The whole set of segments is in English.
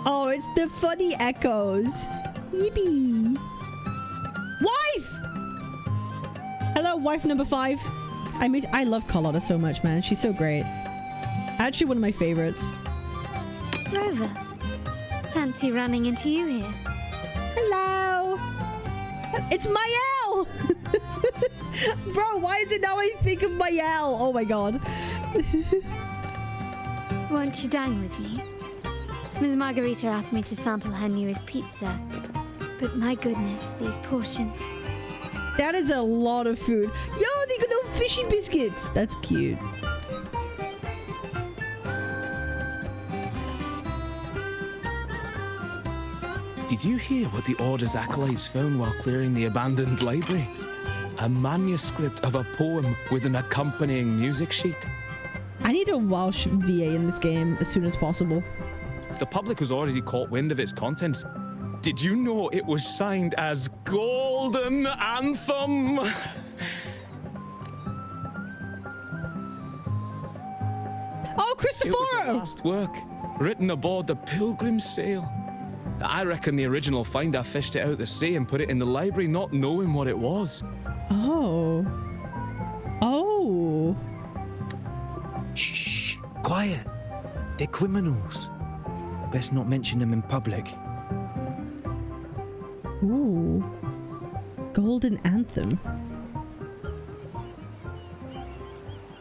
Oh, it's the funny echoes. Yippee. Wife! Hello, wife number 5. I love Carlotta so much, man. She's so great. Actually, one of my favorites. Rover, fancy running into you here. Hello. It's Mayel! Bro, why is it now I think of Mayel? Oh my god. Won't you dine with me? Ms. Margarita asked me to sample her newest pizza. But my goodness, these portions. That is a lot of food. Yo, they got little fishy biscuits. That's cute. Did you hear what the Order's acolytes found while clearing the abandoned library? A manuscript of a poem with an accompanying music sheet. I need a Welsh VA in this game as soon as possible. The public has already caught wind of its contents. Did you know it was signed as Golden Anthem? Oh, It was the Cristoforo! last work, written aboard the Pilgrim's Sail. I reckon the original finder fished it out the sea and put it in the library, not knowing what it was. Oh. Oh. Shh, quiet. They're criminals. Best not mention them in public. Ooh. Golden Anthem.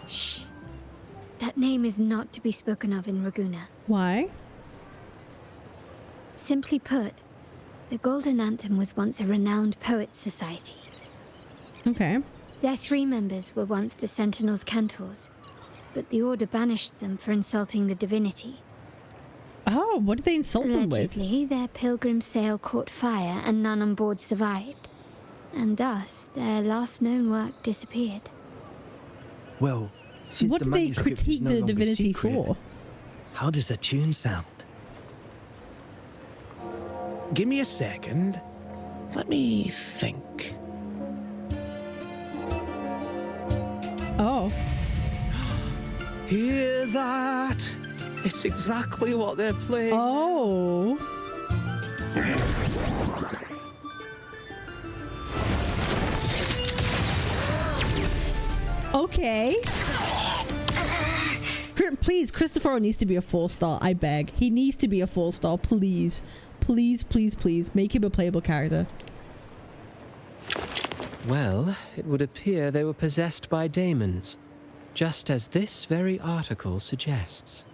Shh. That name is not to be spoken of in Raguna. Why? Simply put, the Golden Anthem was once a renowned poets' society. Okay. Their 3 members were once the Sentinel's cantors, but the Order banished them for insulting the divinity. Oh, what did they insult them with? Allegedly, their pilgrim sail caught fire and none on board survived. And thus, their last known work disappeared. Well, since What the did they manuscript is critique no the longer divinity secret, for? how does the tune sound? Give me a second. Let me think. Oh. Hear that? It's exactly what they're playing. Oh. Okay. Please, Cristoforo needs to be a 4-star. I beg. He needs to be a 4-star. Please. Please, please, please. Make him a playable character. Well, it would appear they were possessed by daemons, just as this very article suggests.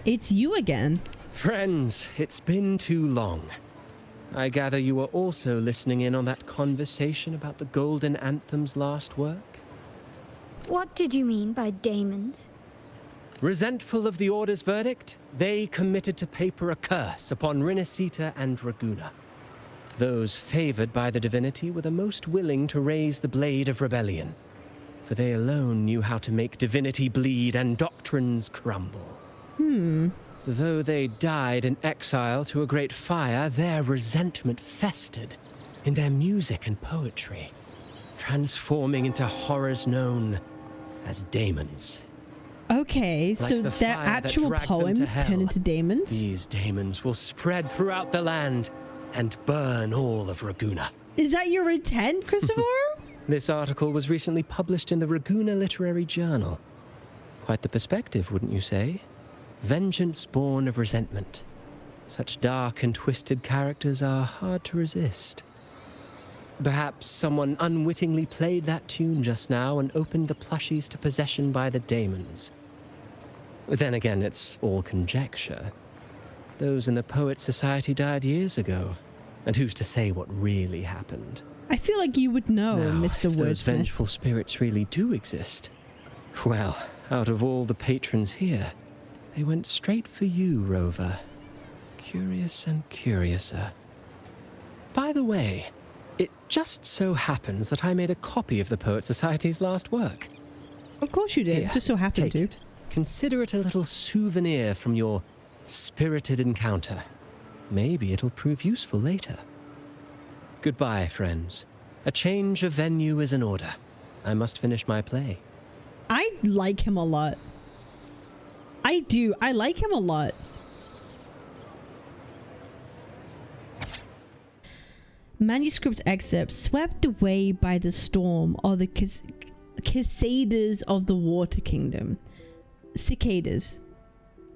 It's you again. Friends, it's been too long. I gather you were also listening in on that conversation about the Golden Anthem's last work? What did you mean by daemons? Resentful of the Order's verdict, they committed to paper a curse upon Rinascita and Raguna. Those favored by the divinity were the most willing to raise the blade of rebellion, for they alone knew how to make divinity bleed and doctrines crumble. Though they died in exile to a great fire, their resentment festered in their music and poetry, transforming into horrors known as daemons. Okay, so the their fire that actual dragged them to poems turn hell, into daemons? These daemons will spread throughout the land and burn all of Raguna. Is that your intent, Cristoforo? This article was recently published in the Raguna Literary Journal. Quite the perspective, wouldn't you say? Vengeance born of resentment. Such dark and twisted characters are hard to resist. Perhaps someone unwittingly played that tune just now and opened the plushies to possession by the daemons. Then again, it's all conjecture. Those in the Poets' Society died years ago, and who's to say what really happened? I feel like you would know, Now, Mr. if those Wordsmith. vengeful spirits really do exist, well, out of all the patrons here, they went straight for you, Rover. Curious and curiouser. By the way, it just so happens that I made a copy of the Poet Society's last work. Of course you did. Here, Just so happened take to. it. Consider it a little souvenir from your spirited encounter. Maybe it'll prove useful later. Goodbye, friends. A change of venue is in order. I must finish my play. I like him a lot. I do. I like him a lot. Manuscript excerpt. Swept away by the storm are the cicadas of the water kingdom. Cicadas.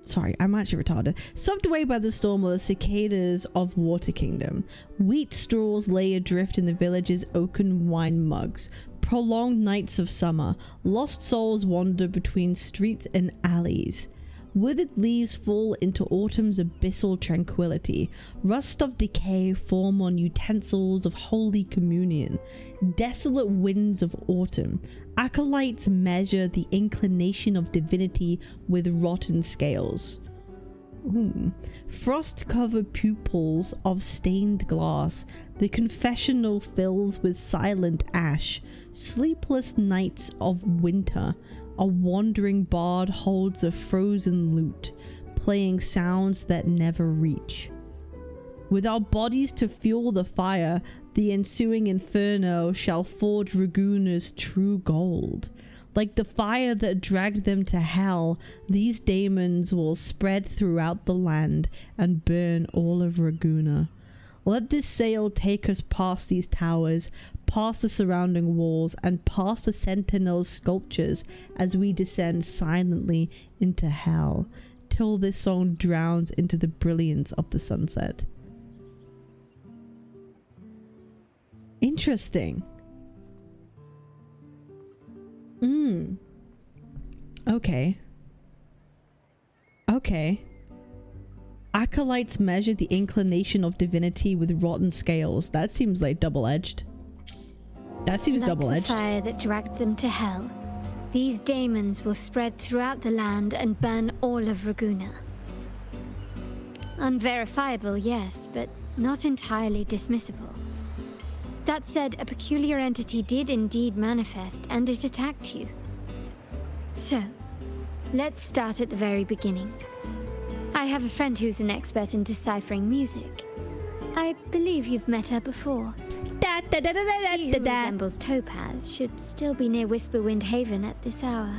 Sorry, I'm actually retarded. Swept away by the storm are the cicadas of water kingdom. Wheat straws lay adrift in the village's oaken wine mugs. Prolonged nights of summer. Lost souls wander between streets and alleys. Withered leaves fall into autumn's abyssal tranquility. Rust of decay form on utensils of holy communion. Desolate winds of autumn. Acolytes measure the inclination of divinity with rotten scales. Frost-covered pupils of stained glass. The confessional fills with silent ash. Sleepless nights of winter. A wandering bard holds a frozen lute, playing sounds that never reach. With our bodies to fuel the fire, the ensuing inferno shall forge Raguna's true gold. Like the fire that dragged them to hell, these daemons will spread throughout the land and burn all of Raguna. Let this sail take us past these towers, past the surrounding walls, and past the sentinel's sculptures as we descend silently into hell, till this song drowns into the brilliance of the sunset. Interesting. Okay. Okay. Acolytes measure the inclination of divinity with rotten scales. That seems like double-edged. That seems double-edged. Like the fire that dragged them to hell, these daemons will spread throughout the land and burn all of Raguna. Unverifiable, yes, but not entirely dismissible. That said, a peculiar entity did indeed manifest, and it attacked you. So, let's start at the very beginning. I have a friend who's an expert in deciphering music. I believe you've met her before. She who resembles Topaz should still be near Whisperwind Haven at this hour.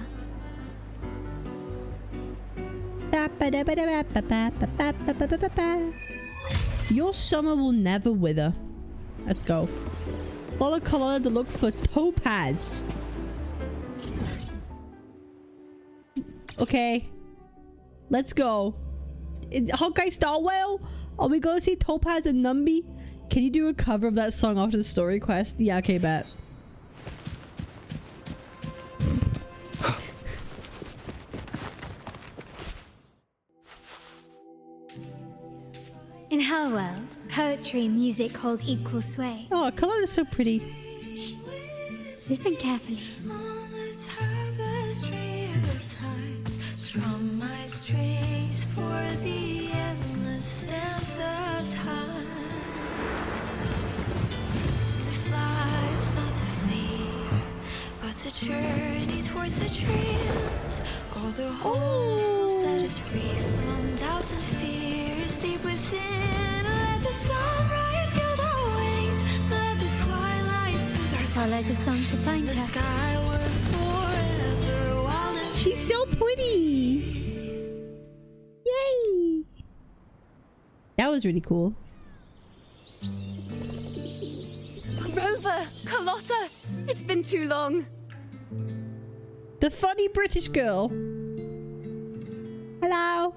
Your summer will never wither. Let's go. Follow Carlotta to look for Topaz. Okay. Let's go. Hawkeye Starwell? Are we going to see Topaz and Numby? Can you do a cover of that song after the story quest? Yeah, okay, bet. In her world, poetry and music hold equal sway. Oh, Carlotta is so pretty. Shh. Listen carefully. On the tapestry of times, strum my strings for the endless dance of time. To fly is not to flee, but to journey towards the dreams. All the hopes will set us free from doubts and fears deep within. Let the sunrise gild our wings, let the twilight soothe our Follow the song to find the her. skyward forever wild and She's so pretty. Yay. That was really cool. Rover! Carlotta! It's been too long. The funny British girl. Hello.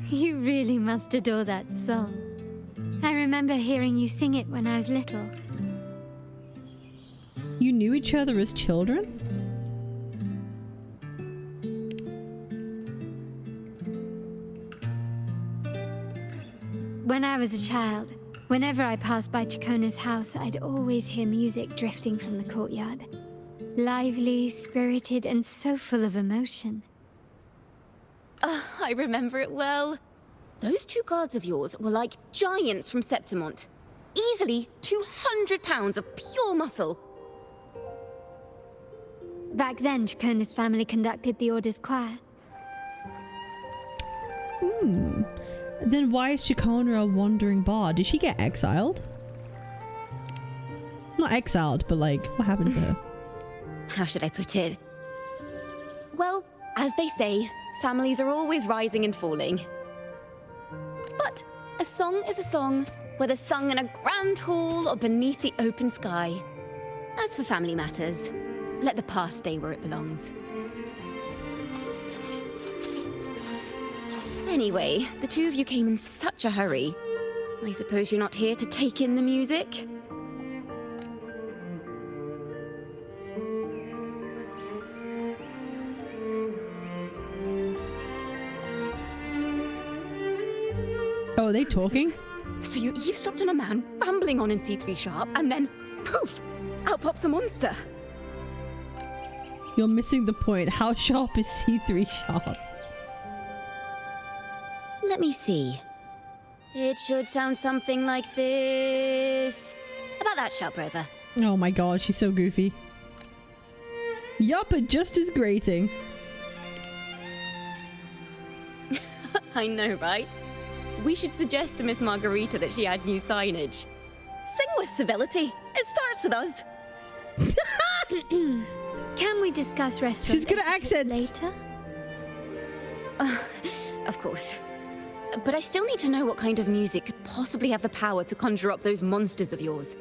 You really must adore that song. I remember hearing you sing it when I was little. You knew each other as children? When I was a child, whenever I passed by Ciaccona's house, I'd always hear music drifting from the courtyard. Lively, spirited, and so full of emotion. I remember it well. Those two guards of yours were like giants from Septimont. Easily 200 pounds of pure muscle. Back then, Ciaccona's family conducted the Order's choir. Then why is Ciaccona a wandering bard? Did she get exiled? Not exiled, but like, what happened to her? how should I put it? Well, as they say, families are always rising and falling. But a song is a song, whether sung in a grand hall or beneath the open sky. As for family matters, let the past stay where it belongs. Anyway, the two of you came in such a hurry. I suppose you're not here to take in the music? Oh, are they talking? So you eavesdropped on a man rambling on in C3 sharp, and then, poof, out pops a monster. You're missing the point. How sharp is C3 sharp? Let me see. It should sound something like this. About that sharp, Rover. Oh my god, she's so goofy. Yup, but just as grating. I know, right? We should suggest to Miss Margarita that she add new signage. Sing with civility. It starts with us. Can we discuss restaurant She's good at etiquette accents. later? Of course. But I still need to know what kind of music could possibly have the power to conjure up those monsters of yours.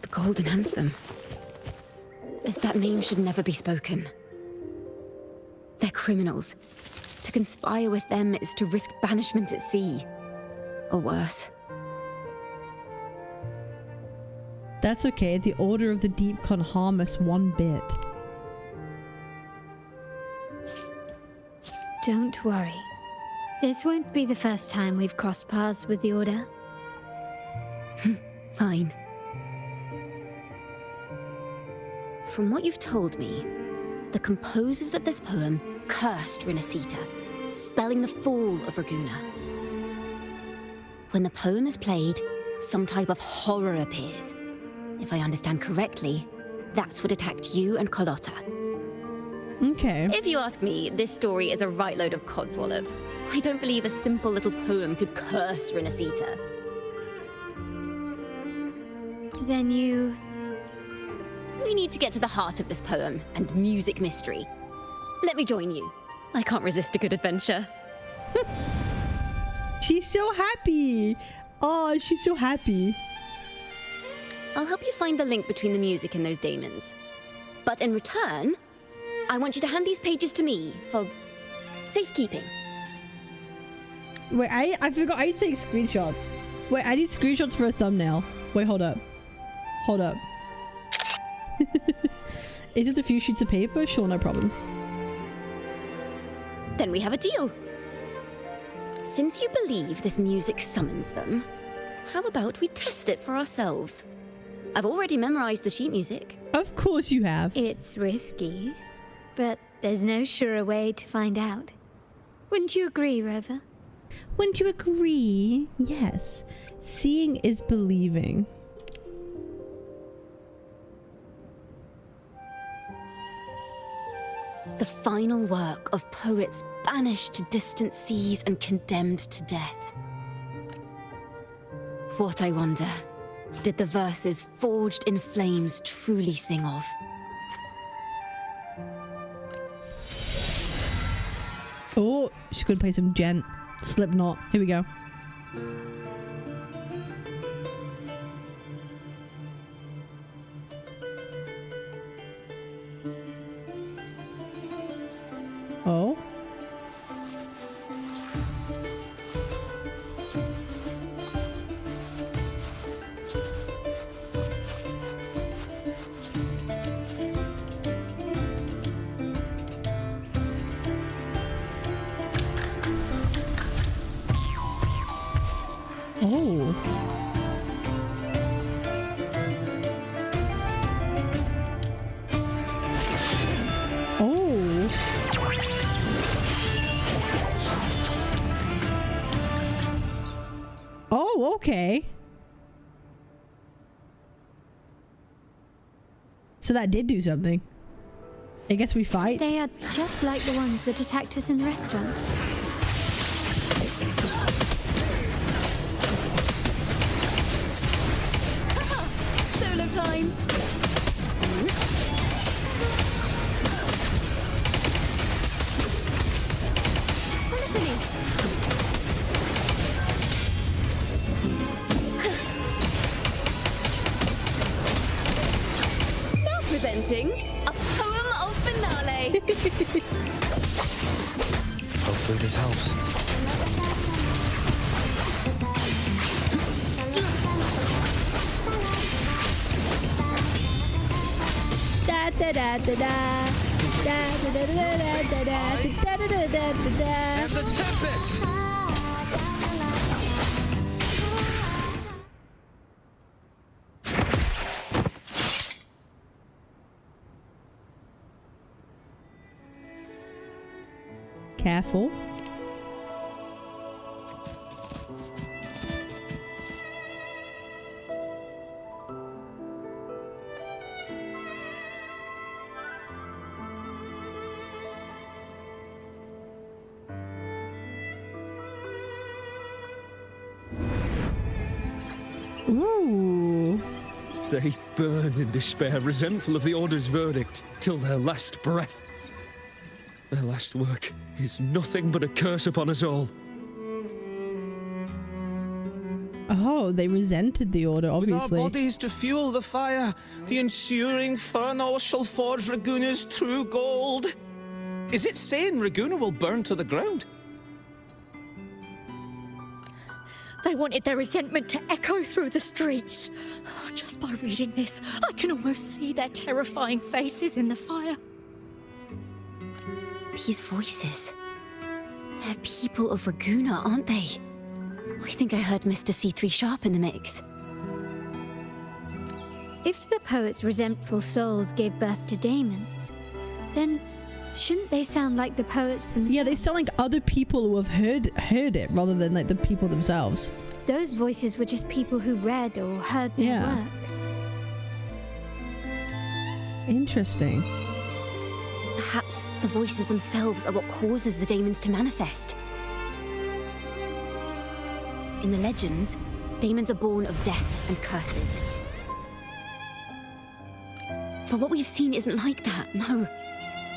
The Golden Anthem. That name should never be spoken. They're criminals. To conspire with them is to risk banishment at sea. Or worse. That's okay. The Order of the Deep can't harm us one bit. Don't worry. This won't be the first time we've crossed paths with the Order. Fine. From what you've told me, the composers of this poem cursed Rinascita, spelling the fall of Raguna. When the poem is played, some type of horror appears. If I understand correctly, that's what attacked you and Carlotta. Okay. If you ask me, this story is a right load of codswallop. I don't believe a simple little poem could curse Rinascita. Then you... We need to get to the heart of this poem and music mystery. Let me join you. I can't resist a good adventure. She's so happy. Oh, she's so happy. I'll help you find the link between the music and those daemons. But in return, I want you to hand these pages to me for safekeeping. Wait, I forgot. I need to take screenshots. Wait, I need screenshots for a thumbnail. Wait, hold up. Hold up. Is it a few sheets of paper? Sure, no problem. Then we have a deal. Since you believe this music summons them, how about we test it for ourselves? I've already memorized the sheet music. Of course you have. It's risky, but there's no surer way to find out. Wouldn't you agree, Rover? Wouldn't you agree? Yes. Seeing is believing. The final work of poets banished to distant seas and condemned to death. What, I wonder, did the verses forged in flames truly sing of? Oh, she's gonna play some gent. Slipknot. Here we go. Oh. Oh. Oh. Oh, okay. So that did do something. I guess we fight. They are just like the ones that attacked us in the restaurant. time. Now presenting a poem of finale. Hopefully this helps. Da da da da da. Da da da da da da da da da da da. And the Tempest! Careful. Ooh. They burn in despair, resentful of the Order's verdict, till their last breath. Their last work is nothing but a curse upon us all. Oh, they resented the Order, With obviously. our bodies to fuel the fire, the ensuing furnace shall forge Raguna's true gold. Is it saying Raguna will burn to the ground? They wanted their resentment to echo through the streets. Just by reading this, I can almost see their terrifying faces in the fire. These voices. They're people of Raguna, aren't they? I think I heard Mr. C3 Sharp in the mix. If the poet's resentful souls gave birth to daemons, then shouldn't they sound like the poets themselves? Yeah, they sound like other people who have heard it rather than like the people themselves. Those voices were just people who read or heard their Yeah. work. Interesting. Perhaps the voices themselves are what causes the daemons to manifest. In the legends, daemons are born of death and curses. But what we've seen isn't like that, no.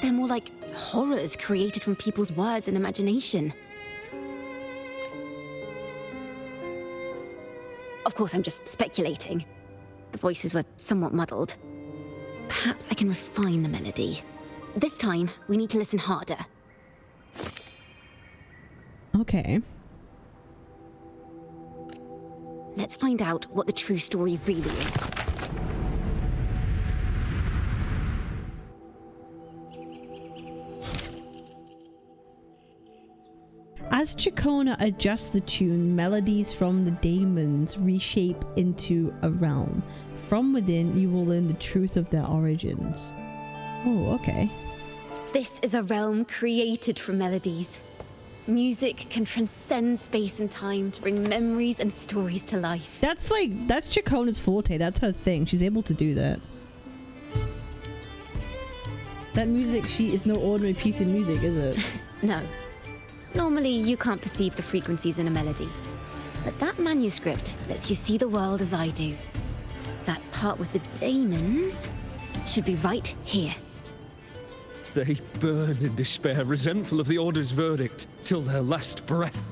They're more like horrors created from people's words and imagination. Of course, I'm just speculating. The voices were somewhat muddled. Perhaps I can refine the melody. This time, we need to listen harder. Okay. Let's find out what the true story really is. As Ciaccona adjusts the tune, melodies from the daemons reshape into a realm. From within, you will learn the truth of their origins. Oh, okay. This is a realm created from melodies. Music can transcend space and time to bring memories and stories to life. That's Ciaccona's forte. That's her thing. She's able to do that. That music sheet is no ordinary piece of music, is it? No. Normally, you can't perceive the frequencies in a melody. But that manuscript lets you see the world as I do. That part with the daemons should be right here. They burn in despair, resentful of the Order's verdict, till their last breath.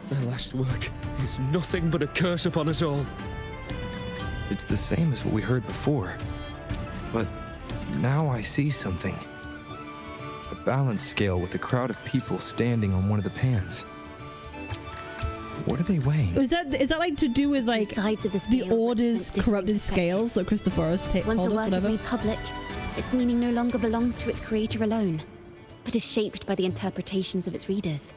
Their last work is nothing but a curse upon us all. It's the same as what we heard before. But now I see something. A balance scale with a crowd of people standing on one of the pans. What are they weighing? Is that like to do with like Sides of the the scale Order's represent different corrupted scales that Christopher's Once told a us, work is whatever? made public, its meaning no longer belongs to its creator alone, but is shaped by the interpretations of its readers.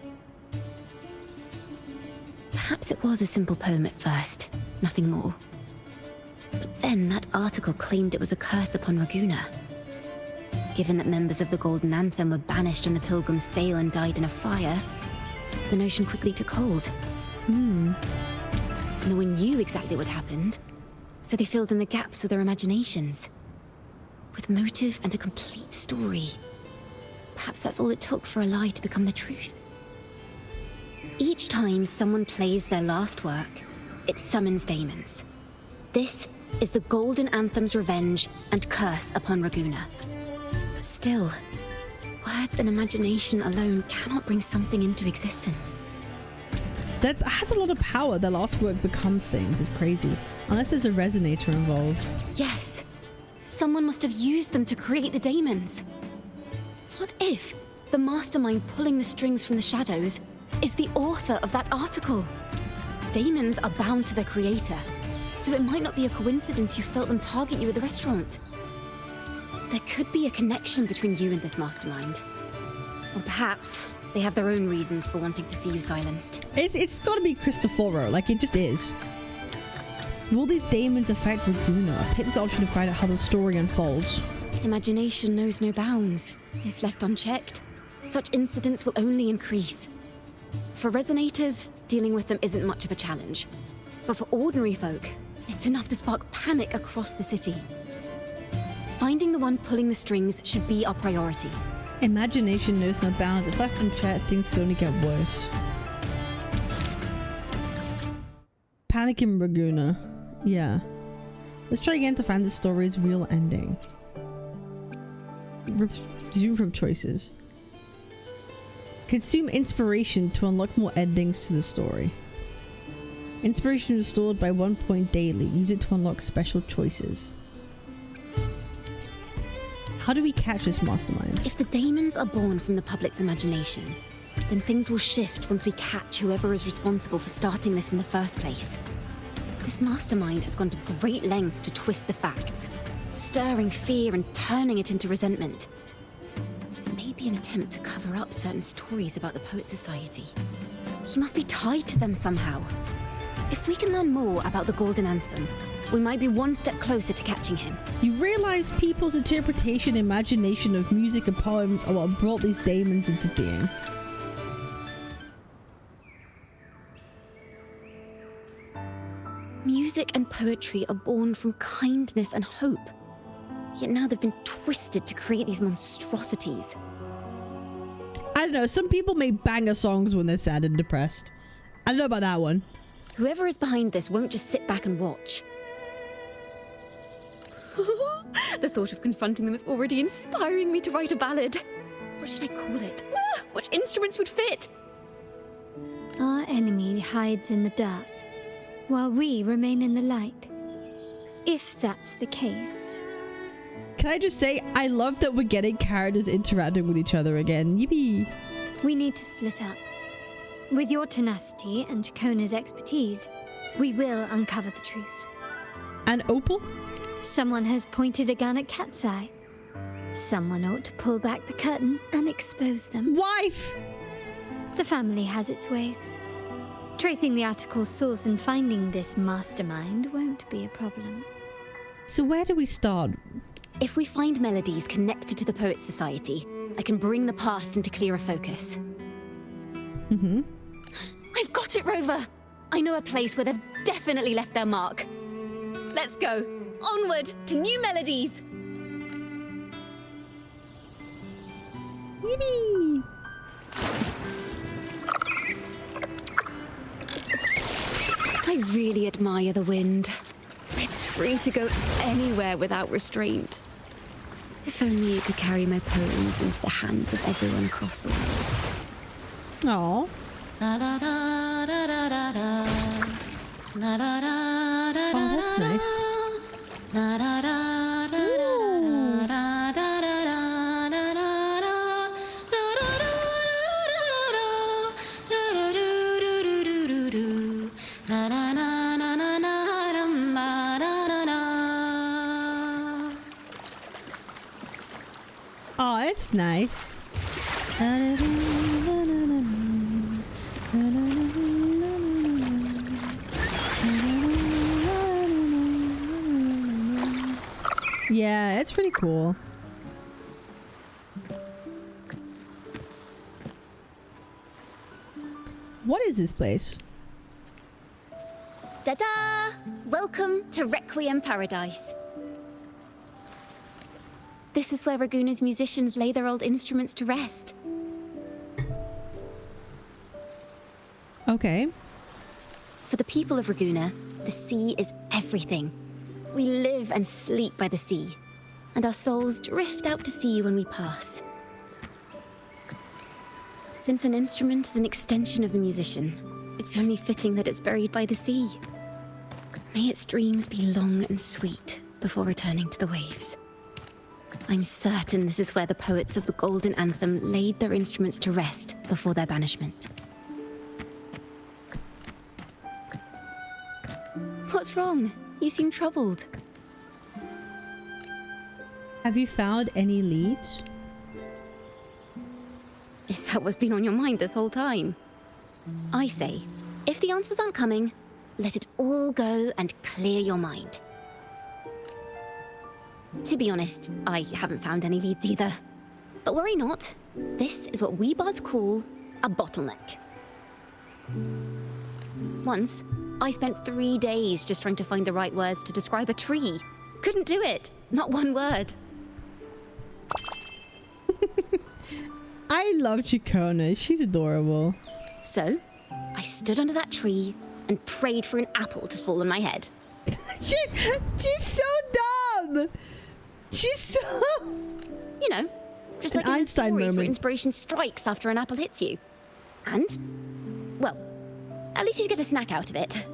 Perhaps it was a simple poem at first, nothing more. But then that article claimed it was a curse upon Raguna. Given that members of the Golden Anthem were banished on the Pilgrim's Sail and died in a fire, the notion quickly took hold. No one knew exactly what happened, so they filled in the gaps with their imaginations. With motive and a complete story. Perhaps that's all it took for a lie to become the truth. Each time someone plays their last work, it summons daemons. This is the golden anthem's revenge and curse upon Raguna. But still, words and imagination alone cannot bring something into existence. That has a lot of power. The last work becomes things. It's crazy. Unless there's a resonator involved. Yes. Someone must have used them to create the daemons. What if the mastermind pulling the strings from the shadows is the author of that article? Daemons are bound to their creator, so it might not be a coincidence you felt them target you at the restaurant. There could be a connection between you and this mastermind. Or perhaps they have their own reasons for wanting to see you silenced. It's got to be Cristoforo. Like, it just is. Will these daemons affect Raguna? Pick this option to find out how the story unfolds. Imagination knows no bounds. If left unchecked, such incidents will only increase. For resonators, dealing with them isn't much of a challenge. But for ordinary folk, it's enough to spark panic across the city. Finding the one pulling the strings should be our priority. Imagination knows no bounds. If left unchecked, things could only get worse. Panic in Raguna. Yeah. Let's try again to find the story's real ending. Resume from choices. Consume inspiration to unlock more endings to the story. Inspiration restored by 1 point daily. Use it to unlock special choices. How do we catch this mastermind? If the daemons are born from the public's imagination, then things will shift once we catch whoever is responsible for starting this in the first place. This mastermind has gone to great lengths to twist the facts, stirring fear and turning it into resentment. Maybe an attempt to cover up certain stories about the Poet Society. He must be tied to them somehow. If we can learn more about the Golden Anthem, we might be one step closer to catching him. You realize people's interpretation and imagination of music and poems are what brought these daemons into being. Music and poetry are born from kindness and hope. Yet now they've been twisted to create these monstrosities. I don't know, some people make banger songs when they're sad and depressed. I don't know about that one. Whoever is behind this won't just sit back and watch. The thought of confronting them is already inspiring me to write a ballad. What should I call it? Which instruments would fit? Our enemy hides in the dark, while we remain in the light. If that's the case. Can I just say, I love that we're getting characters interacting with each other again. Yippee! We need to split up. With your tenacity and Ciaccona's expertise, we will uncover the truth. And Opal? Someone has pointed a gun at Cat's Eye. Someone ought to pull back the curtain and expose them. Wife! The family has its ways. Tracing the article's source and finding this mastermind won't be a problem. So where do we start? If we find melodies connected to the Poet Society, I can bring the past into clearer focus. Mm-hmm. I've got it, Rover! I know a place where they've definitely left their mark. Let's go! Onward to new melodies! Yippee! I really admire the wind. It's free to go anywhere without restraint. If only it could carry my poems into the hands of everyone across the world. Aww. Oh, that's nice. Oh, it's nice. Yeah, it's pretty cool. What is this place? Ta-da! Welcome to Requiem Paradise. This is where Raguna's musicians lay their old instruments to rest. Okay. For the people of Raguna, the sea is everything. We live and sleep by the sea, and our souls drift out to sea when we pass. Since an instrument is an extension of the musician, it's only fitting that it's buried by the sea. May its dreams be long and sweet before returning to the waves. I'm certain this is where the poets of the Golden Anthem laid their instruments to rest before their banishment. What's wrong? You seem troubled. Have you found any leads? Is that what's been on your mind this whole time? I say, if the answers aren't coming, let it all go and clear your mind. To be honest, I haven't found any leads either. But worry not. This is what we bards call a bottleneck. Once, I spent 3 days just trying to find the right words to describe a tree. Couldn't do it. Not one word. I love Ciaccona. She's adorable. So, I stood under that tree and prayed for an apple to fall on my head. She's so dumb. She's so... You know, just An like in the Einstein stories moment. where inspiration strikes after an apple hits you. And, well, at least you get a snack out of it.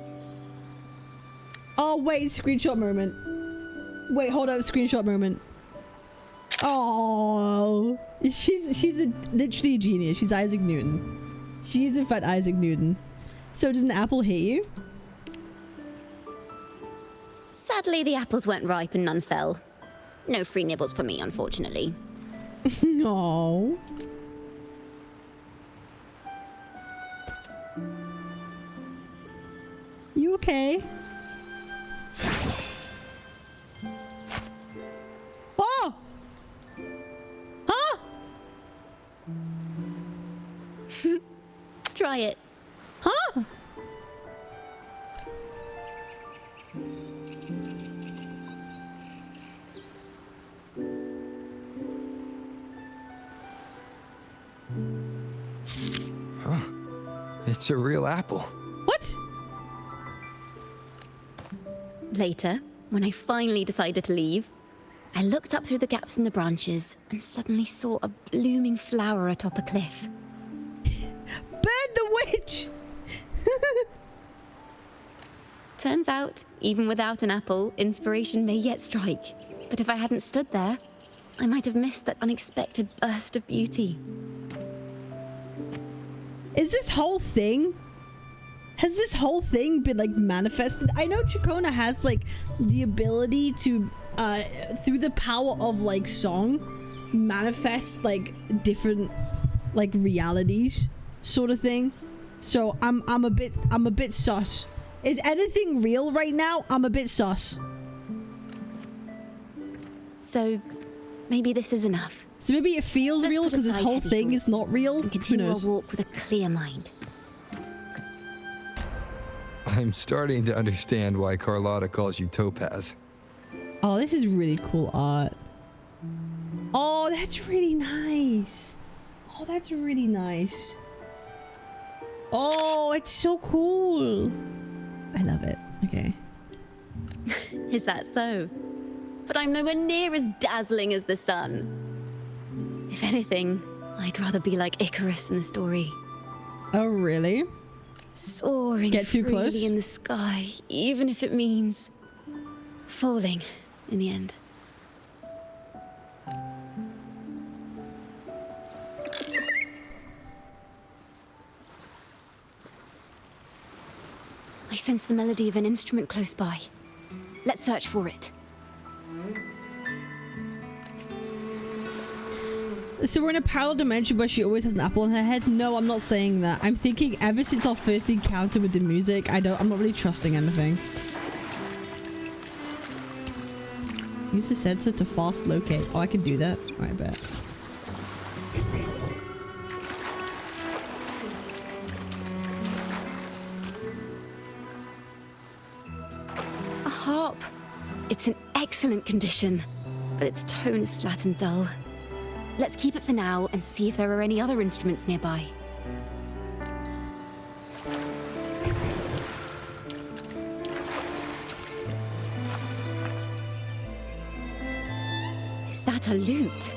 Oh, wait. Screenshot moment. Wait, hold up. Screenshot moment. Oh, she's literally a genius. She's Isaac Newton. She is in fact Isaac Newton. So did an apple hit you? Sadly, the apples weren't ripe and none fell. No free nibbles for me, unfortunately. No. You okay? Oh! Huh? Try it. Huh? It's a real apple. What? Later, when I finally decided to leave, I looked up through the gaps in the branches and suddenly saw a blooming flower atop a cliff. Burn the witch! Turns out, even without an apple, inspiration may yet strike. But if I hadn't stood there, I might have missed that unexpected burst of beauty. Is this whole thing... Has this whole thing been, like, manifested? I know Ciaccona has, like, the ability to, through the power of, like, song, manifest, like, different, like, realities, sort of thing. So, I'm a bit sus. Is anything real right now? I'm a bit sus. So, maybe this is enough. So maybe it feels Let's real put because this aside whole heavy thing is thoughts not real. and Who continue our knows? walk with a clear mind. I'm starting to understand why Carlotta calls you Topaz. Oh, this is really cool art. Oh, that's really nice. Oh, that's really nice. Oh, it's so cool. I love it. Okay. Is that so? But I'm nowhere near as dazzling as the sun. If anything, I'd rather be like Icarus in the story. Oh, really? Soaring Get too freely close? in the sky, even if it means falling in the end. I sense the melody of an instrument close by. Let's search for it. So we're in a parallel dimension where she always has an apple on her head? No, I'm not saying that. I'm thinking ever since our first encounter with the music, I'm not really trusting anything. Use the sensor to fast locate. Oh, I can do that. Oh, I bet. A harp. It's in excellent condition, but its tone is flat and dull. Let's keep it for now and see if there are any other instruments nearby. a lute.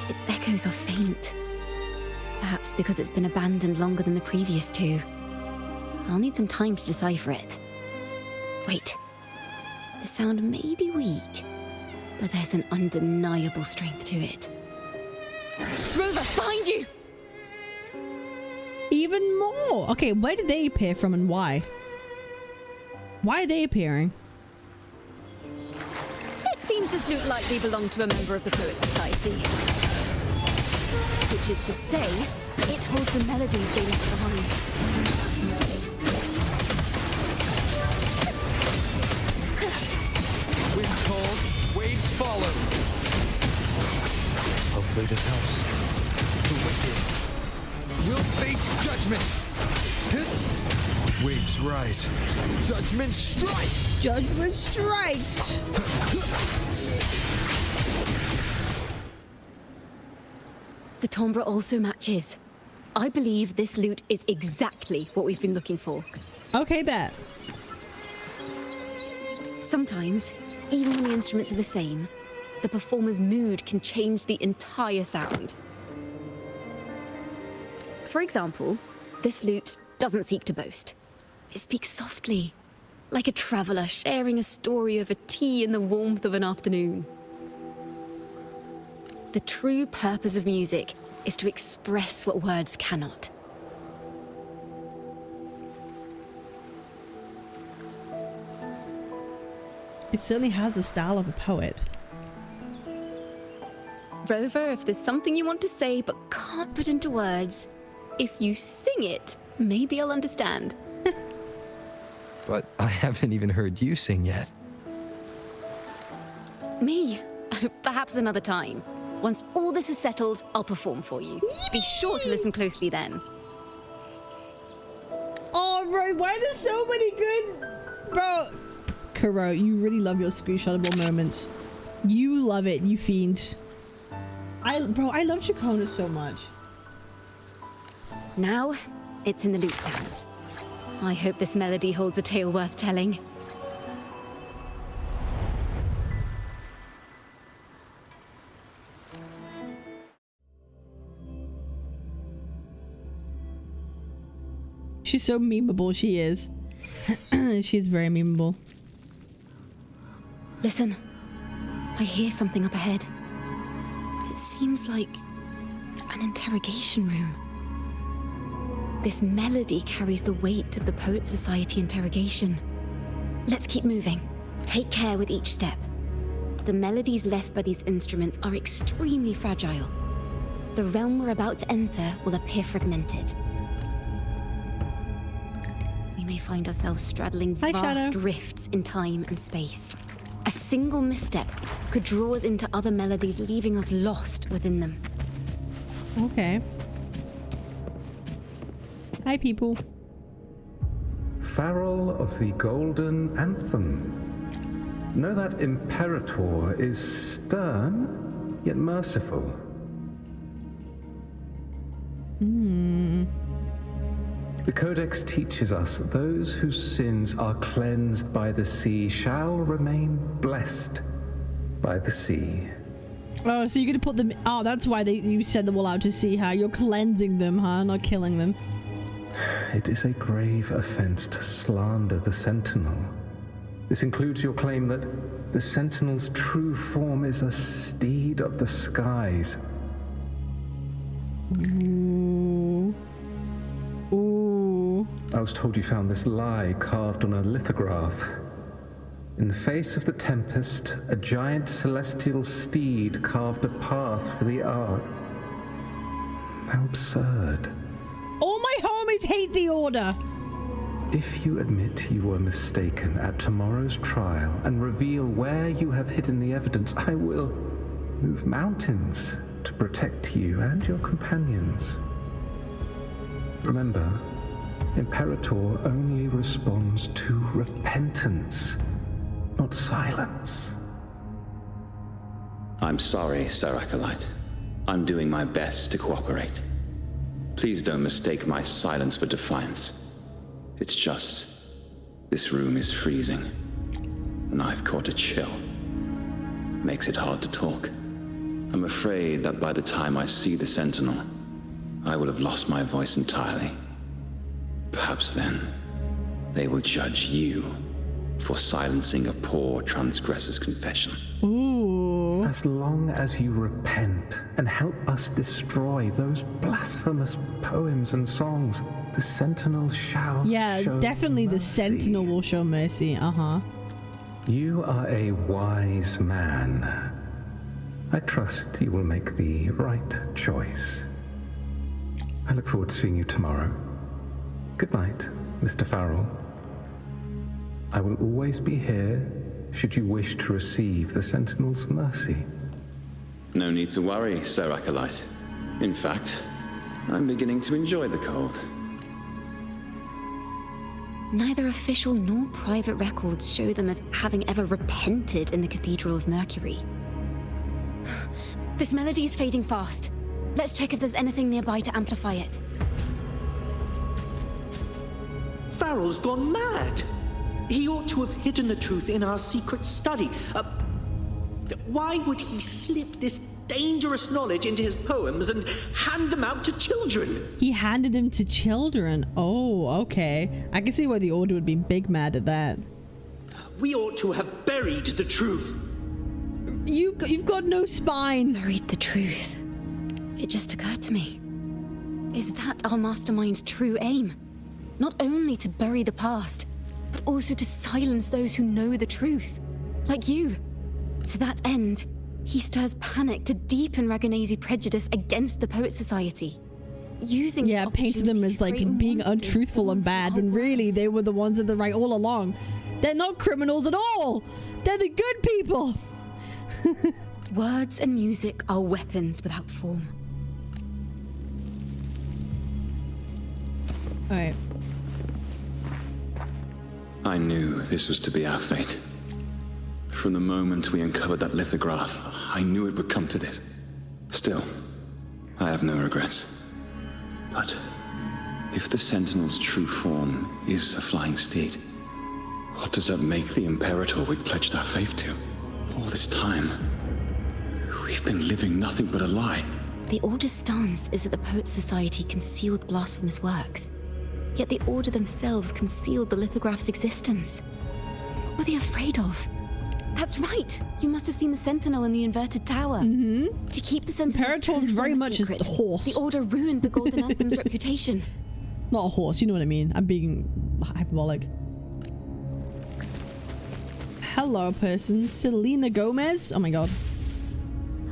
Its echoes are faint. Perhaps because it's been abandoned longer than the previous two. I'll need some time to decipher it. Wait. The sound may be weak, but there's an undeniable strength to it. Rover, behind you! Even more! Okay, where did they appear from and why? Why are they appearing? It seems this lute likely belonged to a member of the Poet Society. Which is to say, it holds the melodies they left behind. Wind calls, waves follow. Hopefully this helps. The wicked will face judgment. Waves rise. Judgment strikes. Judgment strikes! The timbre also matches. I believe this lute is exactly what we've been looking for. Okay, bet. Sometimes, even when the instruments are the same, the performer's mood can change the entire sound. For example, this lute doesn't seek to boast. It speaks softly, like a traveler sharing a story over tea in the warmth of an afternoon. The true purpose of music is to express what words cannot. It certainly has the style of a poet. Rover, if there's something you want to say but can't put into words, if you sing it, maybe I'll understand. But I haven't even heard you sing yet. Me? Perhaps another time. Once all this is settled, I'll perform for you. Be sure to listen closely then. Oh, bro, why are there so many good... Bro. Kuro, you really love your screenshotable moments. You love it, you fiend. Bro, I love Ciaccona so much. Now, it's in the lute sounds. I hope this melody holds a tale worth telling. She's so memeable, she is. She's very memeable. Listen, I hear something up ahead. It seems like an interrogation room. This melody carries the weight of the Poet Society interrogation. Let's keep moving. Take care with each step. The melodies left by these instruments are extremely fragile. The realm we're about to enter will appear fragmented. We may find ourselves straddling vast rifts in time and space. A single misstep could draw us into other melodies, leaving us lost within them. Okay. Hi, people. Farrell of the Golden Anthem. Know that Imperator is stern, yet merciful. The Codex teaches us that those whose sins are cleansed by the sea shall remain blessed by the sea. Oh, so you're gonna put them... Oh, that's why you send them all out to sea, huh? You're cleansing them, huh? Not killing them. It is a grave offense to slander the Sentinel. This includes your claim that the Sentinel's true form is a steed of the skies. Ooh. Ooh. I was told you found this lie carved on a lithograph. In the face of the tempest, a giant celestial steed carved a path for the Ark. How absurd. All my homies hate the Order. If you admit you were mistaken at tomorrow's trial and reveal where you have hidden the evidence, I will move mountains to protect you and your companions. Remember, Imperator only responds to repentance, not silence. I'm sorry, Sir Acolyte. I'm doing my best to cooperate. Please don't mistake my silence for defiance. It's just, this room is freezing, and I've caught a chill. makes it hard to talk. I'm afraid that by the time I see the Sentinel, I will have lost my voice entirely. Perhaps then, they will judge you for silencing a poor transgressor's confession. Ooh. As long as you repent and help us destroy those blasphemous poems and songs, the Sentinel shall show definitely mercy. The Sentinel will show mercy. Uh-huh. You are a wise man. I trust you will make the right choice. I look forward to seeing you tomorrow. Good night, Mr. Farrell. I will always be here should you wish to receive the Sentinel's mercy. No need to worry, Sir Acolyte. In fact, I'm beginning to enjoy the cold. Neither official nor private records show them as having ever repented in the Cathedral of Mercury. This melody is fading fast. Let's check if there's anything nearby to amplify it. Farrell's gone mad. He ought to have hidden the truth in our secret study. Why would he slip this dangerous knowledge into his poems and hand them out to children? He handed them to children. Oh, okay. I can see why the Order would be big mad at that. We ought to have buried the truth. You've got no spine. Buried the truth. It just occurred to me. Is that our mastermind's true aim? Not only to bury the past, but also to silence those who know the truth. Like you. To that end, he stirs panic to deepen Ragonese prejudice against the Poet Society. Using painted them as like being untruthful and bad, when really they were the ones in the right all along. They're not criminals at all. They're the good people. Words and music are weapons without form. All right. I knew this was to be our fate. From the moment we uncovered that lithograph, I knew it would come to this. Still, I have no regrets. But if the Sentinel's true form is a flying steed, what does that make the Imperator we've pledged our faith to? All this time, we've been living nothing but a lie. The Order's stance is that the Poet Society concealed blasphemous works, yet the Order themselves concealed the lithograph's existence. What were they afraid of? That's right! You must have seen the Sentinel in the inverted tower. Mm-hmm. To keep the Sentinel's Imperator's very much a horse. The Order ruined the Golden Anthem's reputation. Not a horse, you know what I mean. I'm being hyperbolic. Hello, person. Selena Gomez? Oh my god.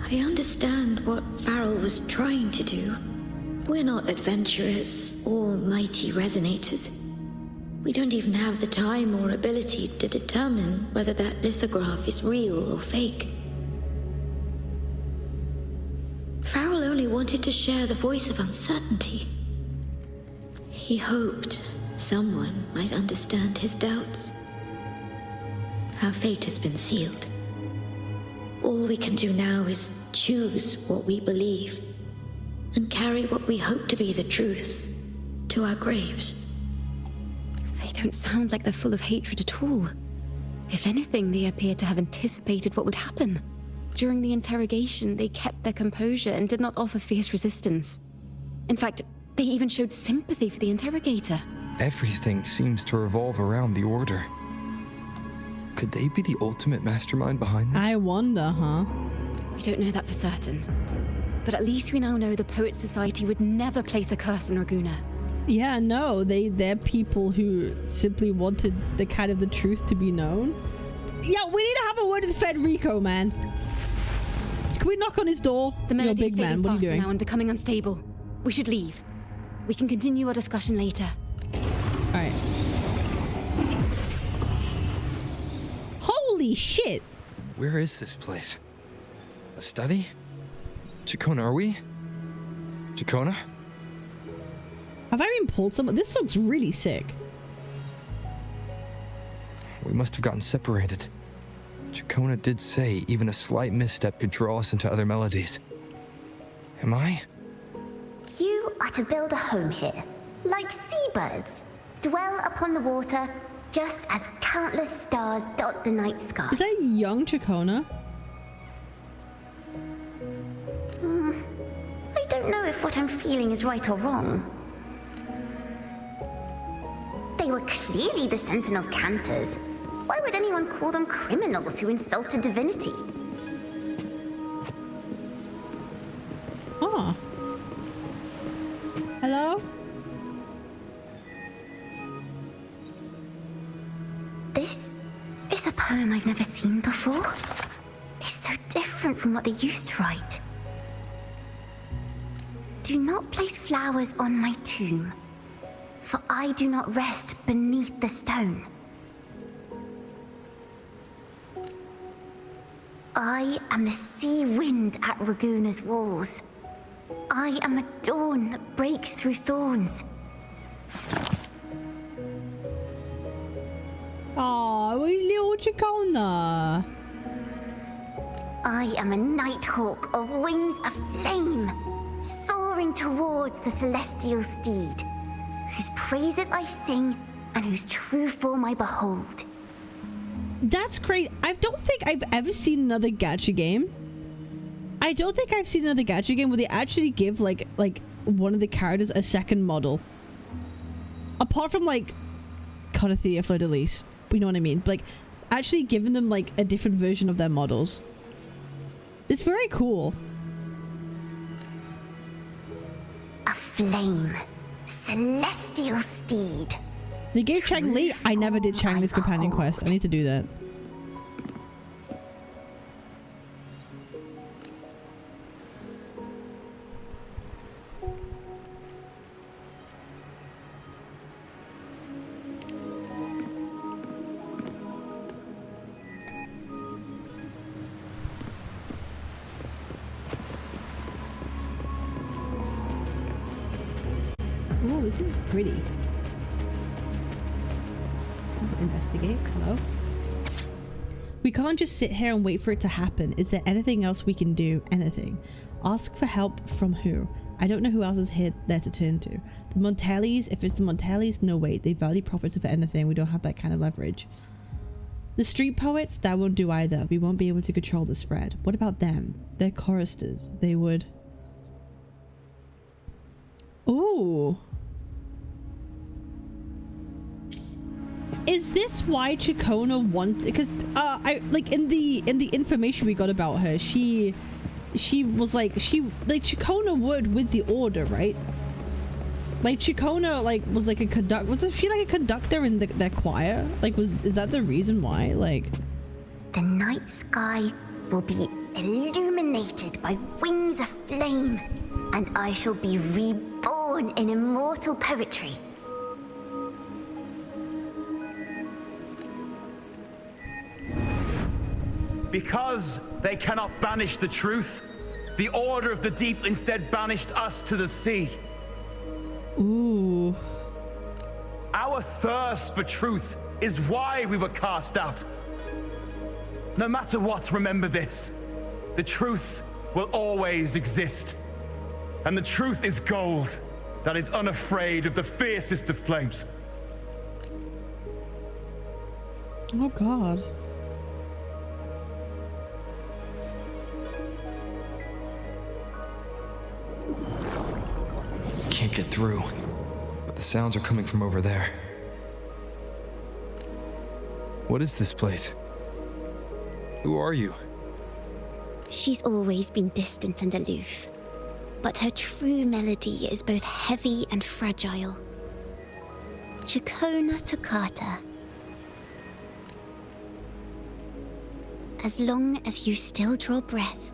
I understand what Farrell was trying to do. We're not adventurers or mighty resonators. We don't even have the time or ability to determine whether that lithograph is real or fake. Farrell only wanted to share the voice of uncertainty. He hoped someone might understand his doubts. Our fate has been sealed. All we can do now is choose what we believe and carry what we hope to be the truth to our graves. They don't sound like they're full of hatred at all. If anything, they appear to have anticipated what would happen. During the interrogation, they kept their composure and did not offer fierce resistance. In fact, they even showed sympathy for the interrogator. Everything seems to revolve around the Order. Could they be the ultimate mastermind behind this? I wonder, huh? We don't know that for certain. But at least we now know the Poet Society would never place a curse on Raguna. Yeah, no, they're people who simply wanted the kind of the truth to be known. Yeah, we need to have a word with Federico, man. Can we knock on his door? The melody You're is big man. fading What are you faster doing? now and becoming unstable. We should leave. We can continue our discussion later. All right. Holy shit! Where is this place? A study? Ciaccona, are we? Ciaccona? Have I been pulled somewhere? This looks really sick. We must have gotten separated. Ciaccona did say even a slight misstep could draw us into other melodies. Am I? You are to build a home here, like seabirds. Dwell upon the water, just as countless stars dot the night sky. Is that young Ciaccona? don't know if what I'm feeling is right or wrong. They were clearly the Sentinel's cantors. Why would anyone call them criminals who insulted divinity? Oh. Hello? This is a poem I've never seen before. It's so different from what they used to write. Do not place flowers on my tomb, for I do not rest beneath the stone. I am the sea wind at Raguna's walls. I am a dawn that breaks through thorns. Oh, little Ciaccona. I am a nighthawk of wings of flame, soaring towards the celestial steed, whose praises I sing and whose true form I behold. That's great. I don't think I've ever seen another gacha game. I don't think I've seen another gacha game where they actually give like one of the characters a second model. Apart from like Conathea Fleur de Lis. You know what I mean? Like actually giving them like a different version of their models. It's very cool. A flame. Celestial steed. They gave Chang Li. I never did Chang Li's companion quest. I need to do that. Oh, this is pretty. Investigate. Hello. We can't just sit here and wait for it to happen. Is there anything else we can do? Anything? Ask for help from who? I don't know who else is there to turn to. The Montellis? If it's the Montellis, no way. They value profits over anything. We don't have that kind of leverage. The street poets? That won't do either. We won't be able to control the spread. What about them? They're choristers. They would... Ooh. Is this why Ciaccona wanted? Because I like in the information we got about her, she was like Ciaccona would with the order, right? Like Ciaccona was like a conductor. Was she like a conductor in their choir? Like is that the reason why? Like the night sky will be illuminated by wings of flame, and I shall be reborn in immortal poetry. Because they cannot banish the truth, the Order of the Deep instead banished us to the sea. Ooh. Our thirst for truth is why we were cast out. No matter what, remember this. The truth will always exist. And the truth is gold that is unafraid of the fiercest of flames. Oh God. Can't get through, but the sounds are coming from over there. What is this place? Who are you? She's always been distant and aloof, but her true melody is both heavy and fragile. Ciaccona Toccata. As long as you still draw breath,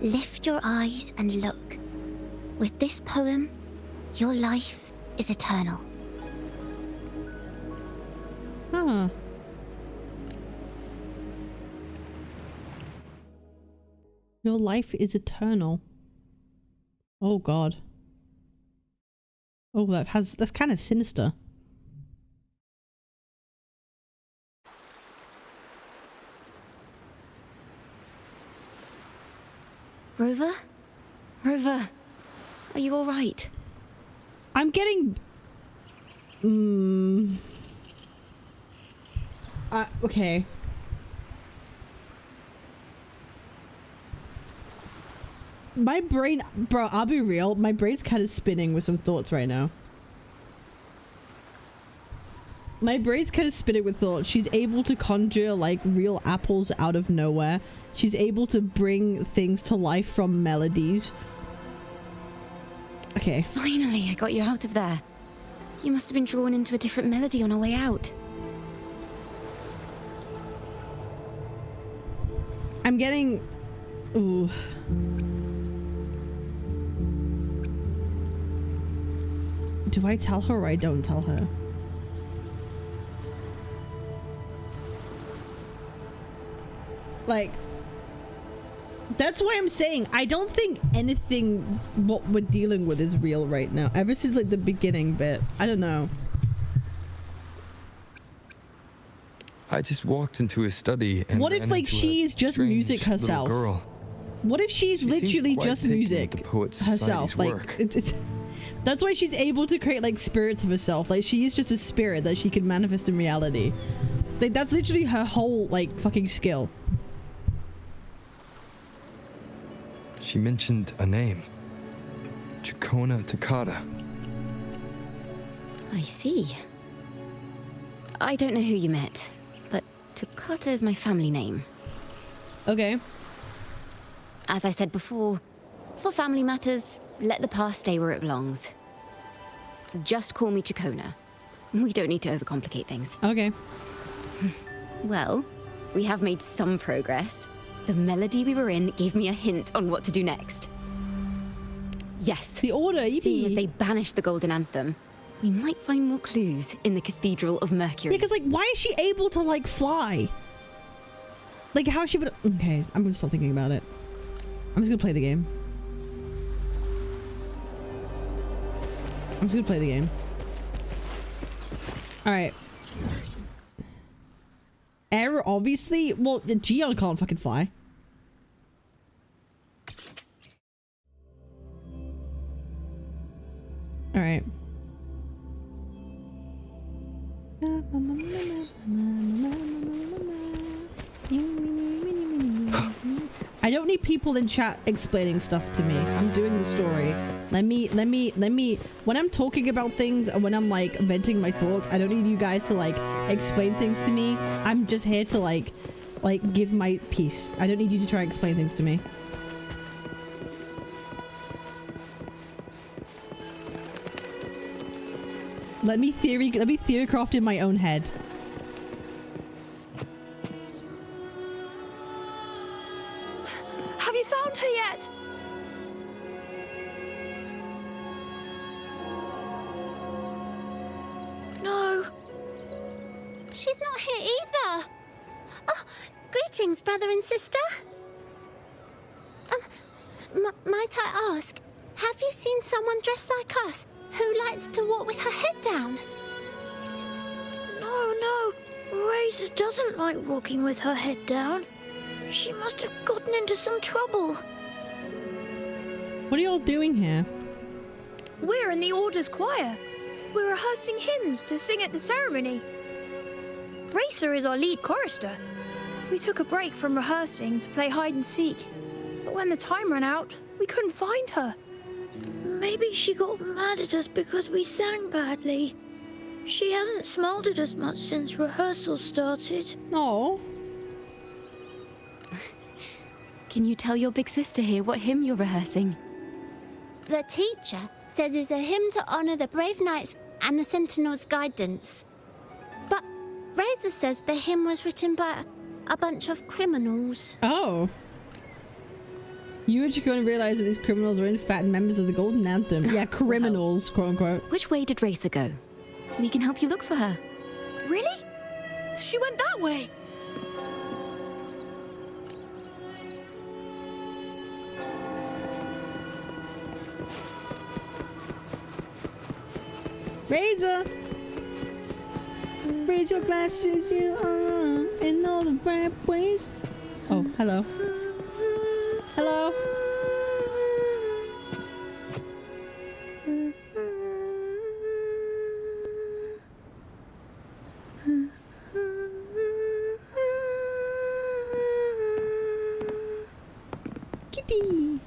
lift your eyes and look. With this poem, your life is eternal. Huh. Your life is eternal. Oh God. Oh, that's kind of sinister. Rover? Rover, are you all right? I'm getting... okay. My brain, bro, I'll be real. My brain's kind of spinning with some thoughts right now. My brain's kind of spinning with thoughts. She's able to conjure like real apples out of nowhere. She's able to bring things to life from melodies. Okay. Finally, I got you out of there. You must have been drawn into a different melody on our way out. I'm getting... Ooh. Do I tell her or I don't tell her? Like, that's why I'm saying I don't think anything what we're dealing with is real right now. Ever since like the beginning bit. I don't know. I just walked into his study and what if like she's just music herself? Girl. What if she's literally just music herself? Like that's why she's able to create like spirits of herself. Like she is just a spirit that she can manifest in reality. Like that's literally her whole like fucking skill. She mentioned a name. Ciaccona Toccata. I see. I don't know who you met, but Toccata is my family name. Okay. As I said before, for family matters, let the past stay where it belongs. Just call me Ciaccona. We don't need to overcomplicate things. Okay. Well, we have made some progress. The melody we were in gave me a hint on what to do next. Yes. The order, seeing as they banished the golden anthem, we might find more clues in the Cathedral of Mercury. Because like, why is she able to like fly? Like how she would... Okay, I'm gonna stop thinking about it. I'm just gonna play the game. I'm just gonna play the game. Alright. Error, obviously. Well, Gion can't fucking fly. Alright. I don't need people in chat explaining stuff to me. I'm doing the story. Let me, when I'm talking about things and when I'm like venting my thoughts, I don't need you guys to like explain things to me. I'm just here to like give my piece. I don't need you to try and explain things to me. Let me theorycraft in my own head. Have you found her yet? No. She's not here either. Oh, greetings, brother and sister. Might I ask, have you seen someone dressed like us who likes to walk with her head down? No. Razor doesn't like walking with her head down. She must have gotten into some trouble. What are y'all doing here? We're in the Order's choir. We're rehearsing hymns to sing at the ceremony. Racer is our lead chorister. We took a break from rehearsing to play hide and seek. But when the time ran out, we couldn't find her. Maybe she got mad at us because we sang badly. She hasn't smiled at us much since rehearsal started. Oh. Can you tell your big sister here what hymn you're rehearsing? The teacher says it's a hymn to honor the brave knights and the Sentinel's guidance. But Razor says the hymn was written by a bunch of criminals. Oh. You and Ciaccona realize that these criminals are in fact members of the Golden Anthem. Yeah, criminals, quote unquote. Which way did Racer go? We can help you look for her. Really? She went that way. Razor! Raise your glasses, you are in all the right ways. Oh, hello. Hello? Kitty!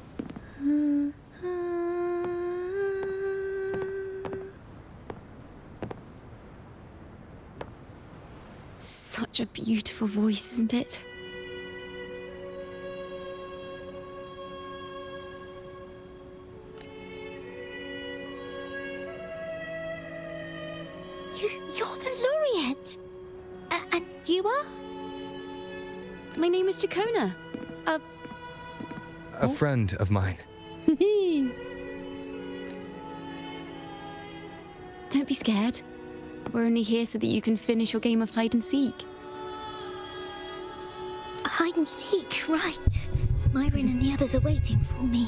such a beautiful voice, isn't it? You're the laureate! And you are? My name is Ciaccona. A friend of mine. Don't be scared. We're only here so that you can finish your game of hide and seek. Hide and seek, right. Myron and the others are waiting for me.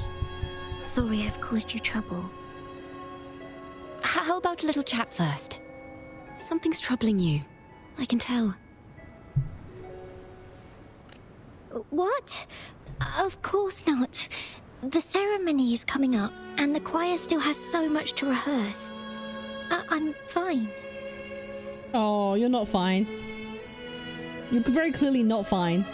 Sorry I've caused you trouble. How about a little chat first? Something's troubling you. I can tell. What? Of course not. The ceremony is coming up, and the choir still has so much to rehearse. I'm fine. Oh, you're not fine. You're very clearly not fine.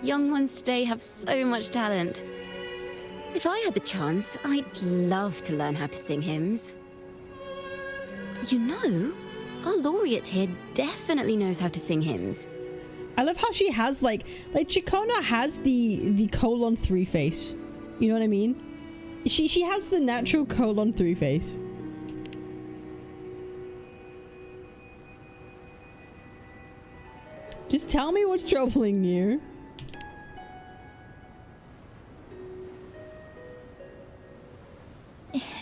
Young ones today have so much talent. If I had the chance, I'd love to learn how to sing hymns. You know, our laureate here definitely knows how to sing hymns. I love how she has like Ciaccona has the colon 3 face. You know what I mean? She has the natural colon 3 face. Just tell me what's troubling you.